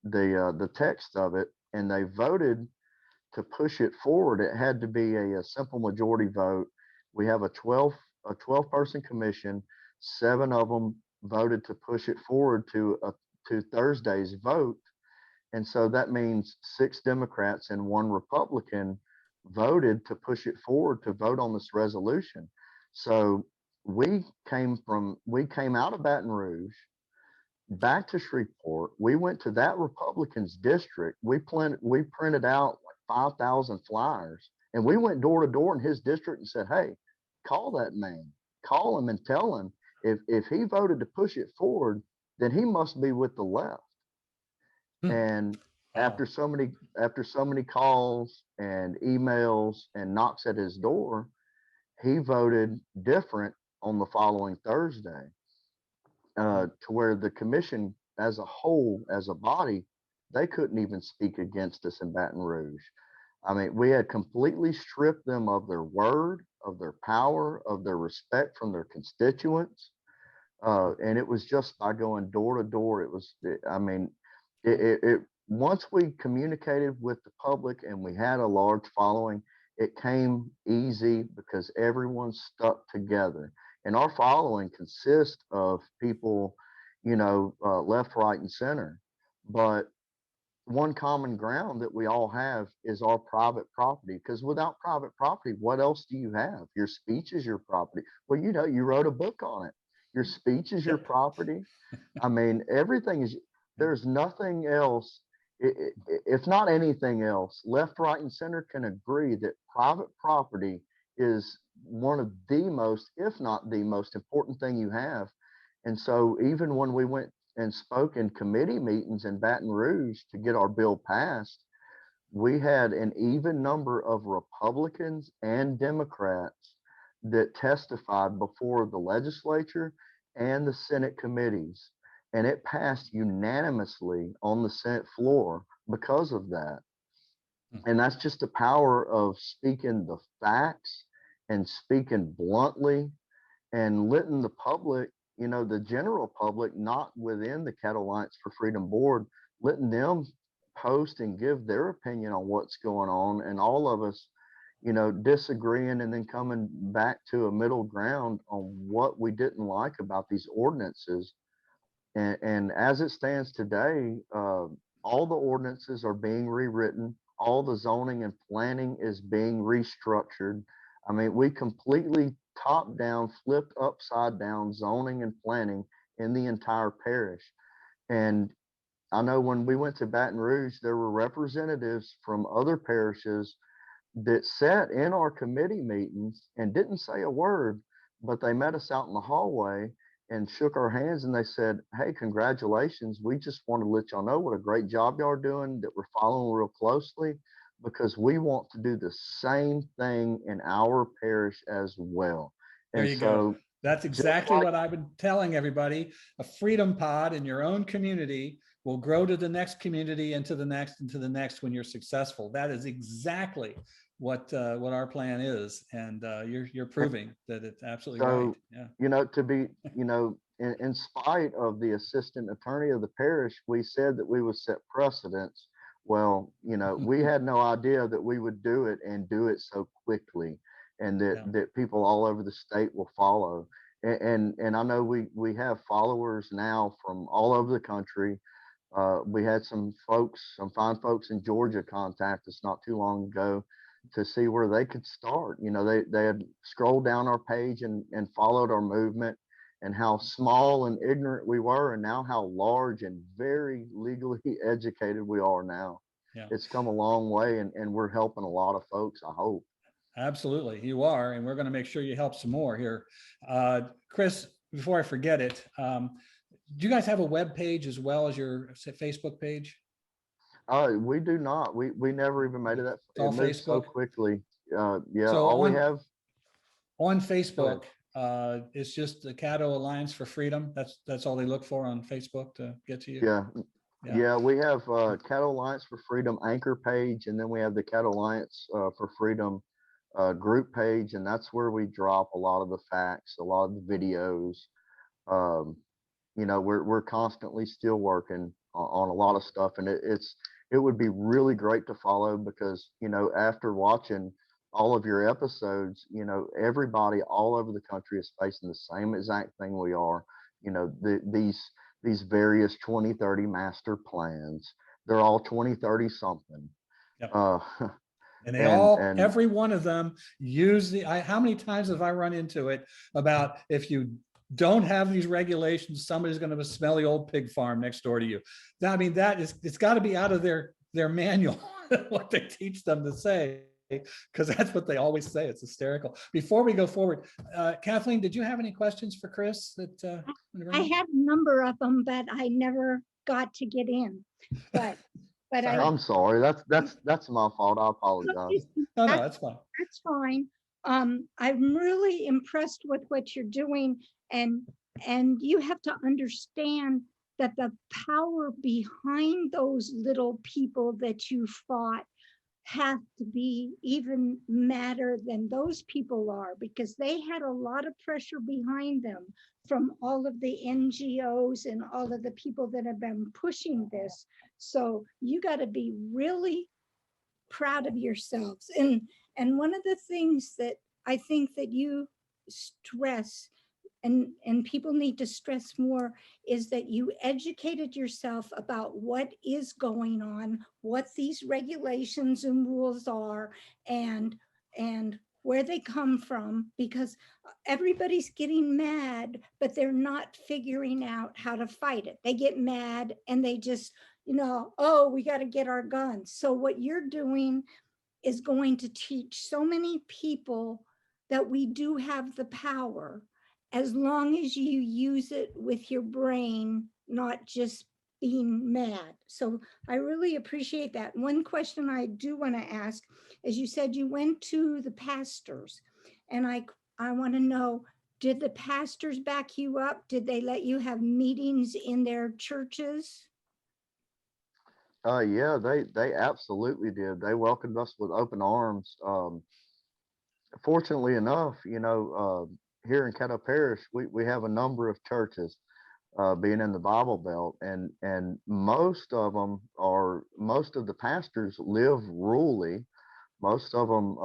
Speaker 3: the text of it, and they voted to push it forward. It had to be a simple majority vote. We have a 12 person commission. 7 of them voted to push it forward to Thursday's vote, and so that means 6 Democrats and 1 Republican voted to push it forward to vote on this resolution. So we came out of Baton Rouge back to Shreveport. We went to that Republican's district. We printed out like 5,000 flyers, and we went door to door in his district and said, hey, call that man, call him and tell him if he voted to push it forward, then he must be with the left. And
Speaker 1: Wow.
Speaker 3: after so many calls and emails and knocks at his door, he voted different on the following Thursday, to where the commission as a whole, as a body, they couldn't even speak against us in Baton Rouge. I mean, we had completely stripped them of their word, of their power, of their respect from their constituents. And it was just by going door to door. Once we communicated with the public and we had a large following, it came easy because everyone stuck together. And our following consists of people, left, right, and center. But one common ground that we all have is our private property. Because without private property, what else do you have? Your speech is your property. Well, you wrote a book on it. Your speech is your property. I mean, everything is, there's nothing else. If not anything else, left, right, and center can agree that private property is one of the most, if not the most important thing you have. And so even when we went and spoke in committee meetings in Baton Rouge to get our bill passed, we had an even number of Republicans and Democrats that testified before the legislature and the Senate committees. And it passed unanimously on the Senate floor because of that. And that's just the power of speaking the facts and speaking bluntly and letting the public, the general public, not within the Caddo Alliance for Freedom Board, letting them post and give their opinion on what's going on, and all of us, disagreeing and then coming back to a middle ground on what we didn't like about these ordinances. And as it stands today, all the ordinances are being rewritten. All the zoning and planning is being restructured. I mean, we completely top down, flipped upside down zoning and planning in the entire parish. And I know when we went to Baton Rouge, there were representatives from other parishes that sat in our committee meetings and didn't say a word, but they met us out in the hallway and shook our hands, and they said, "Hey, congratulations. We just want to let y'all know what a great job y'all are doing, that we're following real closely, because we want to do the same thing in our parish as well."
Speaker 1: There
Speaker 3: And
Speaker 1: you
Speaker 3: so
Speaker 1: go. That's exactly what I've been telling everybody. A freedom pod in your own community will grow to the next community and to the next and to the next when you're successful. That is exactly what our plan is, and you're proving that it's absolutely right. Yeah.
Speaker 3: to be, in spite of the assistant attorney of the parish, we said that we would set precedents. Well, we had no idea that we would do it and do it so quickly, and that people all over the state will follow. And I know we have followers now from all over the country. We had some fine folks in Georgia contact us not too long ago to see where they could start. They had scrolled down our page and followed our movement, and how small and ignorant we were, and now how large and very legally educated we are now.
Speaker 1: Yeah.
Speaker 3: It's come a long way, and we're helping a lot of folks, I hope.
Speaker 1: Absolutely, you are, and we're going to make sure you help some more here. Chris, before I forget it, do you guys have a web page as well as your Facebook page?
Speaker 3: We do not. We never even made it that.
Speaker 1: It's all
Speaker 3: it moved so
Speaker 1: Facebook?
Speaker 3: quickly. Yeah.
Speaker 1: So
Speaker 3: all we have
Speaker 1: on Facebook, it's just the Caddo Alliance for Freedom. That's all they look for on Facebook to get to you.
Speaker 3: Yeah. We have Caddo Alliance for Freedom anchor page, and then we have the Caddo Alliance for Freedom group page, and that's where we drop a lot of the facts, a lot of the videos. We're constantly still working on a lot of stuff, and it would be really great to follow, because after watching all of your episodes, everybody all over the country is facing the same exact thing we are. These various 2030 master plans, they're all 2030 something.
Speaker 1: Yep. And they every one of them use how many times have I run into it about, if you don't have these regulations, somebody's going to have a smelly old pig farm next door to you. I mean, it's got to be out of their manual, what they teach them to say, because that's what they always say. It's hysterical. Before we go forward, Kathleen, did you have any questions for Chris?
Speaker 2: I had a number of them, but I never got to get in. But
Speaker 3: I'm sorry. That's my fault. I apologize.
Speaker 1: No, that's fine.
Speaker 2: That's fine. I'm really impressed with what you're doing, and you have to understand that the power behind those little people that you fought have to be even madder than those people are, because they had a lot of pressure behind them from all of the NGOs and all of the people that have been pushing this. So you got to be really proud of yourselves. And one of the things that I think that you stress and people need to stress more is that you educated yourself about what is going on, what these regulations and rules are, and where they come from, because everybody's getting mad, but they're not figuring out how to fight it. They get mad and they just, oh, we got to get our guns. So what you're doing is going to teach so many people that we do have the power, as long as you use it with your brain, not just being mad. So I really appreciate that. One question I do want to ask is, you said you went to the pastors, and I want to know, did the pastors back you up? Did they let you have meetings in their churches?
Speaker 3: Yeah, they absolutely did. They welcomed us with open arms. Fortunately enough, here in Caddo Parish, we have a number of churches, being in the Bible Belt, and most of the pastors live rurally. Most of them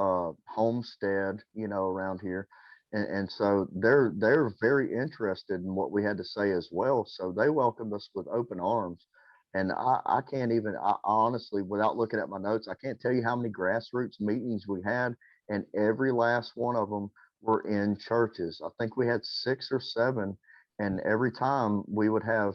Speaker 3: homestead, around here, and so they're very interested in what we had to say as well. So they welcomed us with open arms. And I can't even, I honestly, without looking at my notes, I can't tell you how many grassroots meetings we had, and every last one of them were in churches. I think we had 6 or 7, and every time we would have,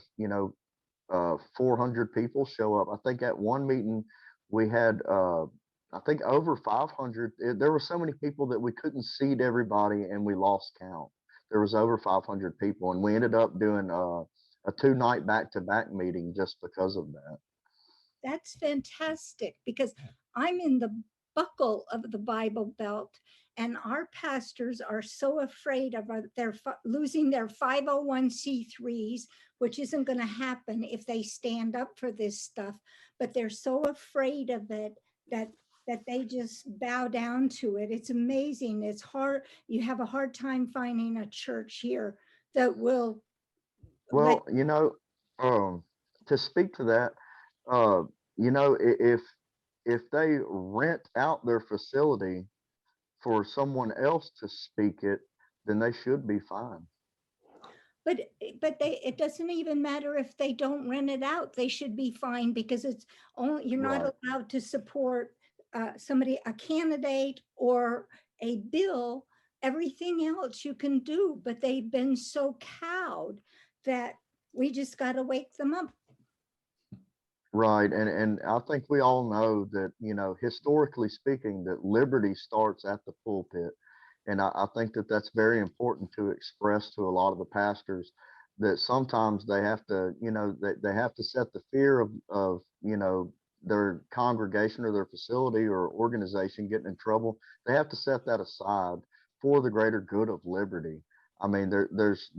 Speaker 3: 400 people show up. I think at one meeting we had, I think over 500. There were so many people that we couldn't seat everybody, and we lost count. There was over 500 people, and we ended up doing a 2-night back-to-back meeting just because of that.
Speaker 2: That's fantastic, because I'm in the buckle of the Bible Belt, and our pastors are so afraid of losing their 501c3s, which isn't going to happen if they stand up for this stuff. But they're so afraid of it that they just bow down to it. It's amazing. It's hard. You have a hard time finding a church here that will.
Speaker 3: Well, to speak to that, if they rent out their facility for someone else to speak it, then they should be fine.
Speaker 2: But it doesn't even matter if they don't rent it out. They should be fine, because it's only, you're not
Speaker 3: Right.
Speaker 2: allowed to support a candidate or a bill. Everything else you can do, but they've been so cowed that we just got to wake them up.
Speaker 3: Right. And I think we all know that, historically speaking, that liberty starts at the pulpit. And I think that that's very important to express to a lot of the pastors, that sometimes they have to, they have to set the fear of their congregation or their facility or organization getting in trouble. They have to set that aside for the greater good of liberty. I mean, there's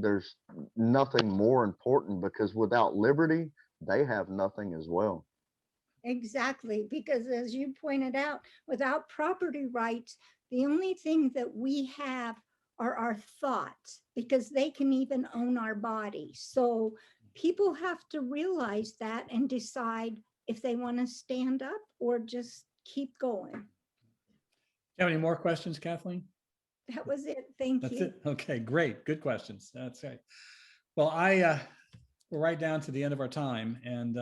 Speaker 3: nothing more important, because without liberty, they have nothing as well.
Speaker 2: Exactly, because as you pointed out, without property rights, the only thing that we have are our thoughts, because they can even own our body. So people have to realize that and decide if they want to stand up or just keep going.
Speaker 1: Do you have any more questions, Kathleen?
Speaker 2: That was it. Thank
Speaker 1: That's
Speaker 2: you.
Speaker 1: it. Okay, great. Good questions. That's right. Well, we're right down to the end of our time. And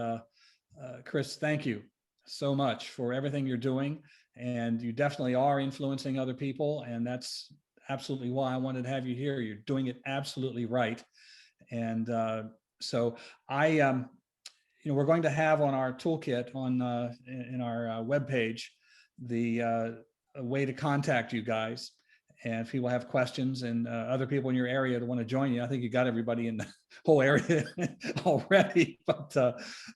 Speaker 1: Chris, thank you so much for everything you're doing. And you definitely are influencing other people. And that's absolutely why I wanted to have you here. You're doing it absolutely right. And so we're going to have on our toolkit in our webpage a way to contact you guys. And if people have questions, and other people in your area that want to join you, I think you got everybody in the whole area already. But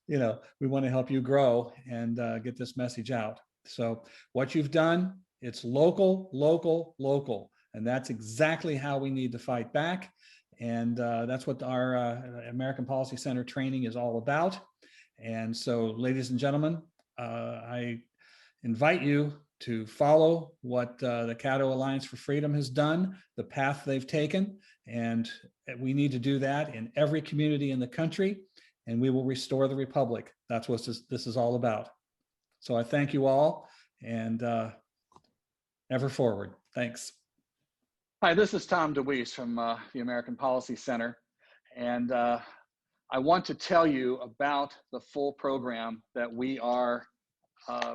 Speaker 1: we want to help you grow and get this message out. So what you've done, it's local, local, local, and that's exactly how we need to fight back. And that's what our American Policy Center training is all about. And so, ladies and gentlemen, I invite you to follow what the Caddo Alliance for Freedom has done, the path they've taken, and we need to do that in every community in the country, and we will restore the republic. That's what this is all about. So I thank you all. and ever forward. Thanks.
Speaker 6: Hi, this is Tom DeWeese from the American Policy Center, and I want to tell you about the full program that we are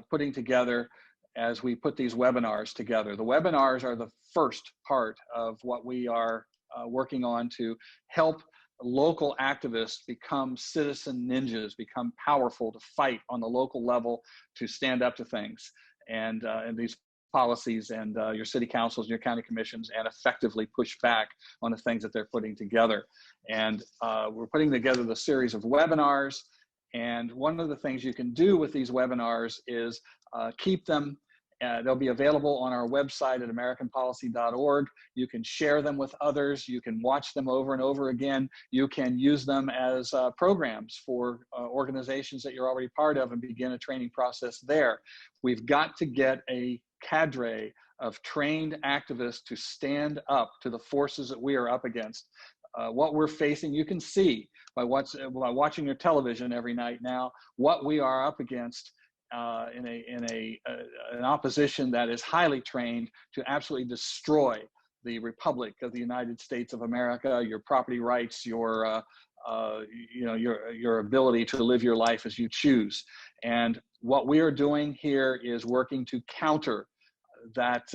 Speaker 6: putting together as we put these webinars together. The webinars are the first part of what we are working on to help local activists become citizen ninjas, become powerful to fight on the local level, to stand up to things and these policies and your city councils and your county commissions, and effectively push back on the things that they're putting together. And we're putting together the series of webinars. And one of the things you can do with these webinars is keep them. They'll be available on our website at americanpolicy.org. You can share them with others. You can watch them over and over again. You can use them as programs for organizations that you're already part of and begin a training process there. We've got to get a cadre of trained activists to stand up to the forces that we are up against. What we're facing, you can see by watching your television every night now, what we are up against in an opposition that is highly trained to absolutely destroy the Republic of the United States of America, your property rights, your ability to live your life as you choose. And what we are doing here is working to counter that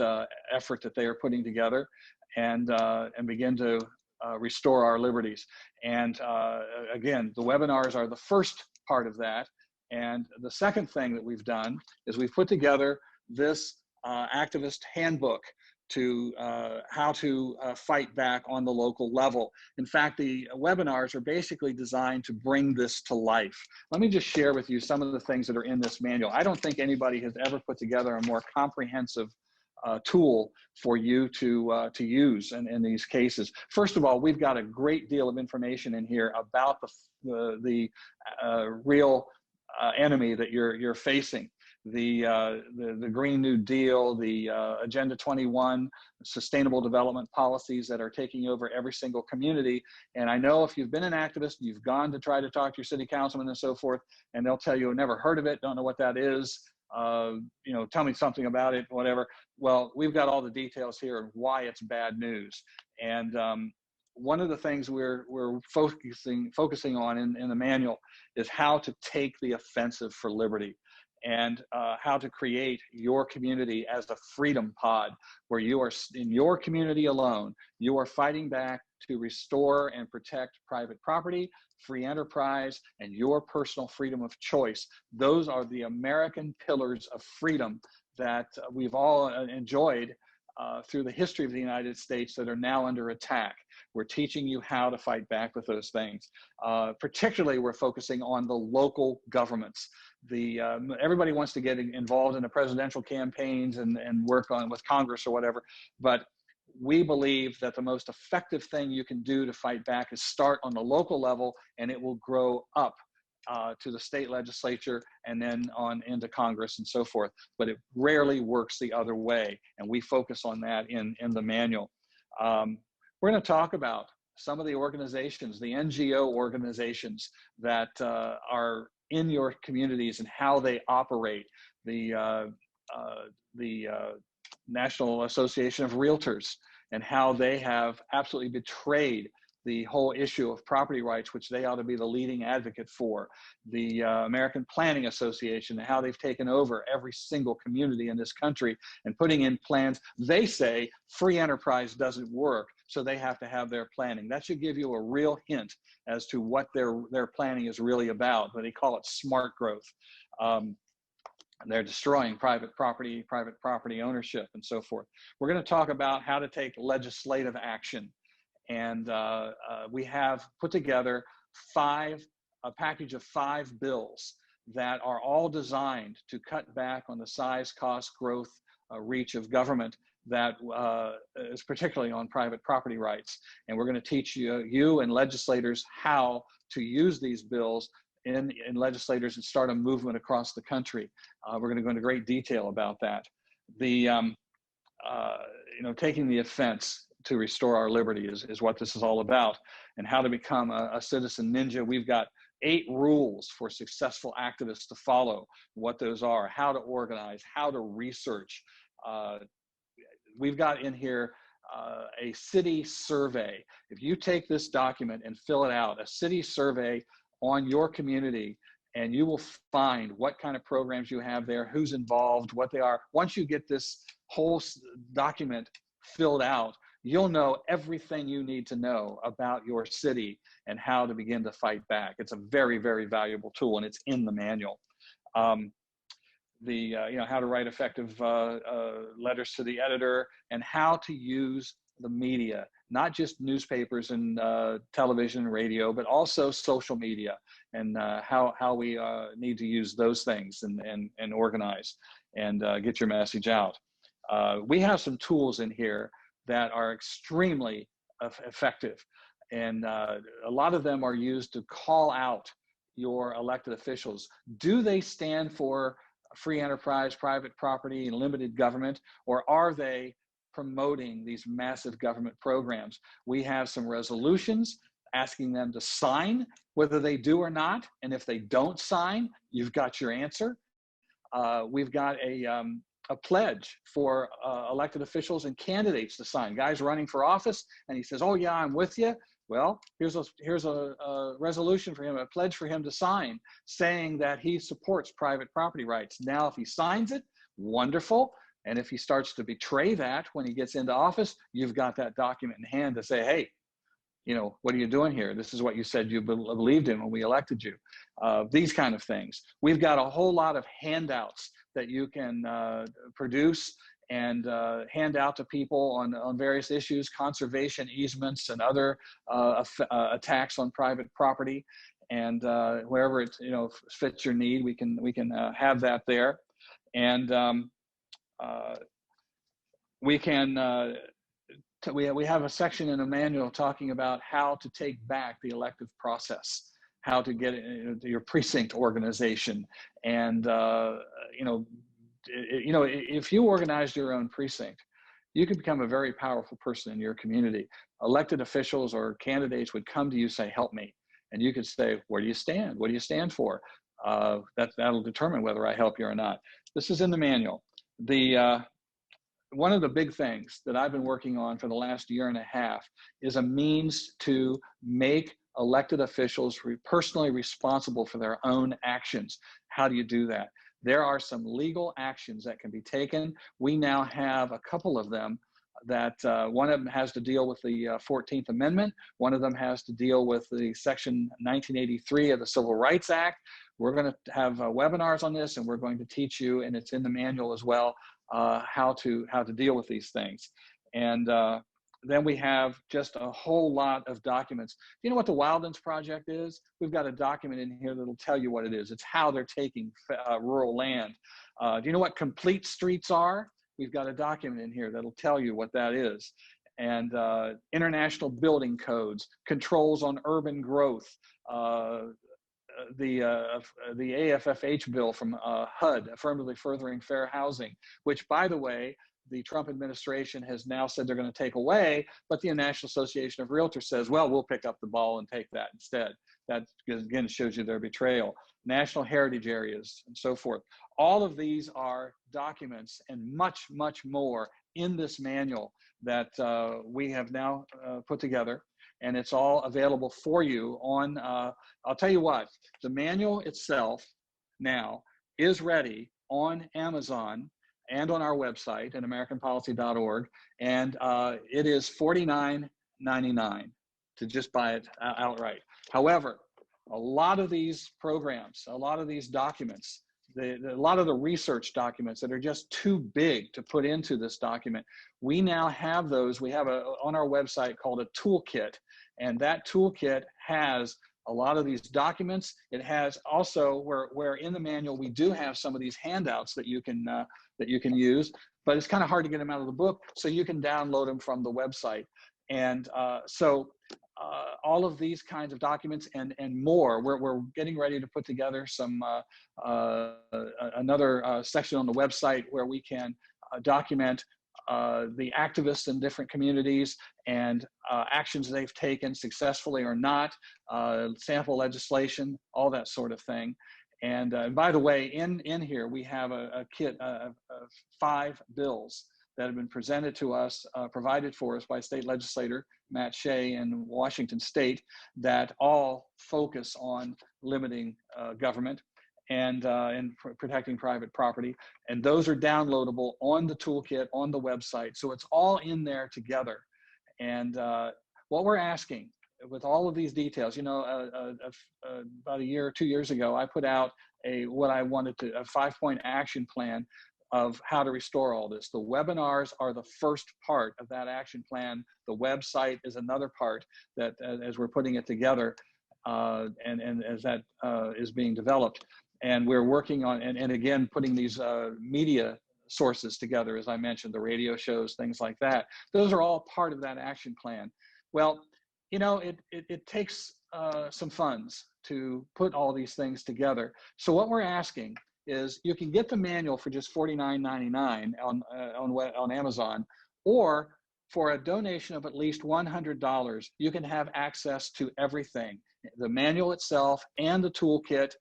Speaker 6: effort that they are putting together, and begin to restore our liberties. And again, the webinars are the first part of that. And the second thing that we've done is we've put together this activist handbook to how to fight back on the local level. In fact, the webinars are basically designed to bring this to life. Let me just share with you some of the things that are in this manual. I don't think anybody has ever put together a more comprehensive tool for you to use in these cases. First of all, we've got a great deal of information in here about the real enemy that you're facing. The Green New Deal, the Agenda 21, sustainable development policies that are taking over every single community. And I know if you've been an activist, you've gone to try to talk to your city councilman and so forth, and they'll tell you, never heard of it, don't know what that is, tell me something about it, whatever. Well, we've got all the details here of why it's bad news. And one of the things we're focusing on in the manual is how to take the offensive for liberty, and how to create your community as a freedom pod, where you are in your community alone. You are fighting back to restore and protect private property, free enterprise, and your personal freedom of choice. Those are the American pillars of freedom that we've all enjoyed through the history of the United States that are now under attack. We're teaching you how to fight back with those things. Particularly, we're focusing on the local governments. Everybody wants to get involved in the presidential campaigns and work on with Congress or whatever, but we believe that the most effective thing you can do to fight back is start on the local level, and it will grow up to the state legislature and then on into Congress and so forth. But it rarely works the other way, and we focus on that in the manual. We're going to talk about some of the organizations, the NGO organizations that are in your communities and how they operate. The National Association of Realtors, and how they have absolutely betrayed the whole issue of property rights, which they ought to be the leading advocate for. The American Planning Association, and how they've taken over every single community in this country and putting in plans. They say free enterprise doesn't work, so they have to have their planning. That should give you a real hint as to what their planning is really about, but they call it smart growth. They're destroying private property ownership, and so forth. We're going to talk about how to take legislative action. And we have put together a package of 5 bills that are all designed to cut back on the size, cost, growth, reach of government that is particularly on private property rights. And we're going to teach you and legislators how to use these bills in legislators and start a movement across the country. We're going to go into great detail about that. Taking the offense to restore our liberty is what this is all about, and how to become a citizen ninja. We've got 8 rules for successful activists to follow, what those are, how to organize, how to research. We've got in here a city survey. If you take this document and fill it out, a city survey on your community, and you will find what kind of programs you have there, who's involved, what they are. Once you get this whole document filled out, you'll know everything you need to know about your city and how to begin to fight back. It's a very, very valuable tool, and it's in the manual. How to write effective letters to the editor, and how to use the media, not just newspapers and television and radio, but also social media, and how we need to use those things and organize and get your message out. We have some tools in here that are extremely effective, and a lot of them are used to call out your elected officials. Do they stand for free enterprise, private property, and limited government, or are they promoting these massive government programs? We have some resolutions asking them to sign whether they do or not, and if they don't sign, you've got your answer. We've got a pledge for elected officials and candidates to sign. Guys running for office, and he says, "Oh yeah, I'm with you." Well, here's a resolution for him, a pledge for him to sign, saying that he supports private property rights. Now, if he signs it, wonderful. And if he starts to betray that when he gets into office, you've got that document in hand to say, "Hey, what are you doing here? This is what you said you believed in when we elected you." These kind of things. We've got a whole lot of handouts that you can produce and hand out to people on various issues, conservation easements and other attacks on private property. And wherever it fits your need, we can have that there. And we have a section in the manual talking about how to take back the elective process, how to get it into your precinct organization. And if you organized your own precinct, you could become a very powerful person in your community. Elected officials or candidates would come to you, say, "Help me." And you could say, "Where do you stand? What do you stand for?" That'll determine whether I help you or not. This is in the manual. One of the big things that I've been working on for the last year and a half is a means to make elected officials personally responsible for their own actions. How do you do that? There are some legal actions that can be taken. We now have a couple of them that one of them has to deal with the 14th Amendment. One of them has to deal with the Section 1983 of the Civil Rights Act. We're going to have webinars on this, and we're going to teach you, and it's in the manual as well, how to deal with these things. And then we have just a whole lot of documents. Do you know what the Wildlands Project is? We've got a document in here that'll tell you what it is. It's how they're taking rural land. Do you know what complete streets are? We've got a document in here that'll tell you what that is. And international building codes, controls on urban growth, the AFFH bill from HUD, Affirmatively Furthering Fair Housing, which, by the way, the Trump administration has now said they're going to take away, but the National Association of Realtors says, well, we'll pick up the ball and take that instead. That, again, shows you their betrayal. National heritage areas and so forth. All of these are documents and much, much more in this manual that we have now put together, and it's all available for you on, I'll tell you what, the manual itself now is ready on Amazon and on our website at americanpolicy.org, and it is $49.99 to just buy it outright. However, a lot of these programs, a lot of these documents, a lot of the research documents that are just too big to put into this document, we now have those. We have on our website called a toolkit, and that toolkit has a lot of these documents. It has also where in the manual we do have some of these handouts that you can use, but it's kind of hard to get them out of the book, so you can download them from the website. And all of these kinds of documents and more, we're getting ready to put together some another section on the website where we can document the activists in different communities and actions they've taken successfully or not, sample legislation, all that sort of thing. And by the way, in here, we have a kit of 5 bills that have been presented to us, provided for us by state legislator Matt Shea in Washington State, that all focus on limiting government and protecting private property. And those are downloadable on the toolkit, on the website. So it's all in there together. And what we're asking with all of these details, you know, about a year or 2 years ago, I put out a 5-point action plan of how to restore all this. The webinars are the first part of that action plan. The website is another part that, as we're putting it together, and as that is being developed. And we're working on, and again, putting these media sources together, as I mentioned, the radio shows, things like that. Those are all part of that action plan. Well, you know, it takes some funds to put all these things together. So what we're asking is, you can get the manual for just $49.99 on Amazon, or for a donation of at least $100, you can have access to everything, the manual itself and the toolkit,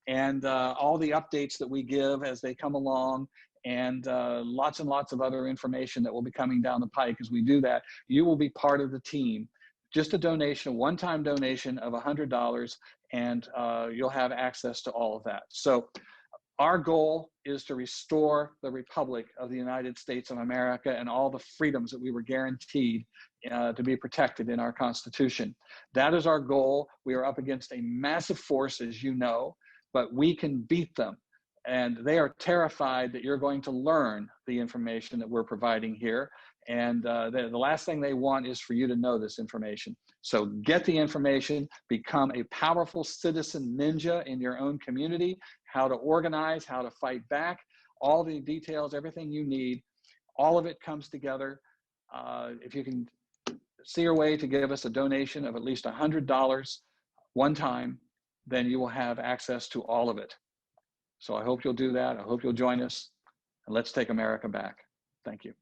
Speaker 6: and all the updates that we give as they come along, and lots and lots of other information that will be coming down the pike as we do that. You will be part of the team. Just a donation, a one-time donation of $100, and you'll have access to all of that. So our goal is to restore the Republic of the United States of America and all the freedoms that we were guaranteed to be protected in our Constitution. That is our goal. We are up against a massive force, as you know, but we can beat them. And they are terrified that you're going to learn the information that we're providing here. And the last thing they want is for you to know this information. So get the information, become a powerful citizen ninja in your own community, how to organize, how to fight back, all the details, everything you need, all of it comes together. If you can see your way to give us a donation of at least $100 one time, then you will have access to all of it. So I hope you'll do that. I hope you'll join us, and let's take America back. Thank you.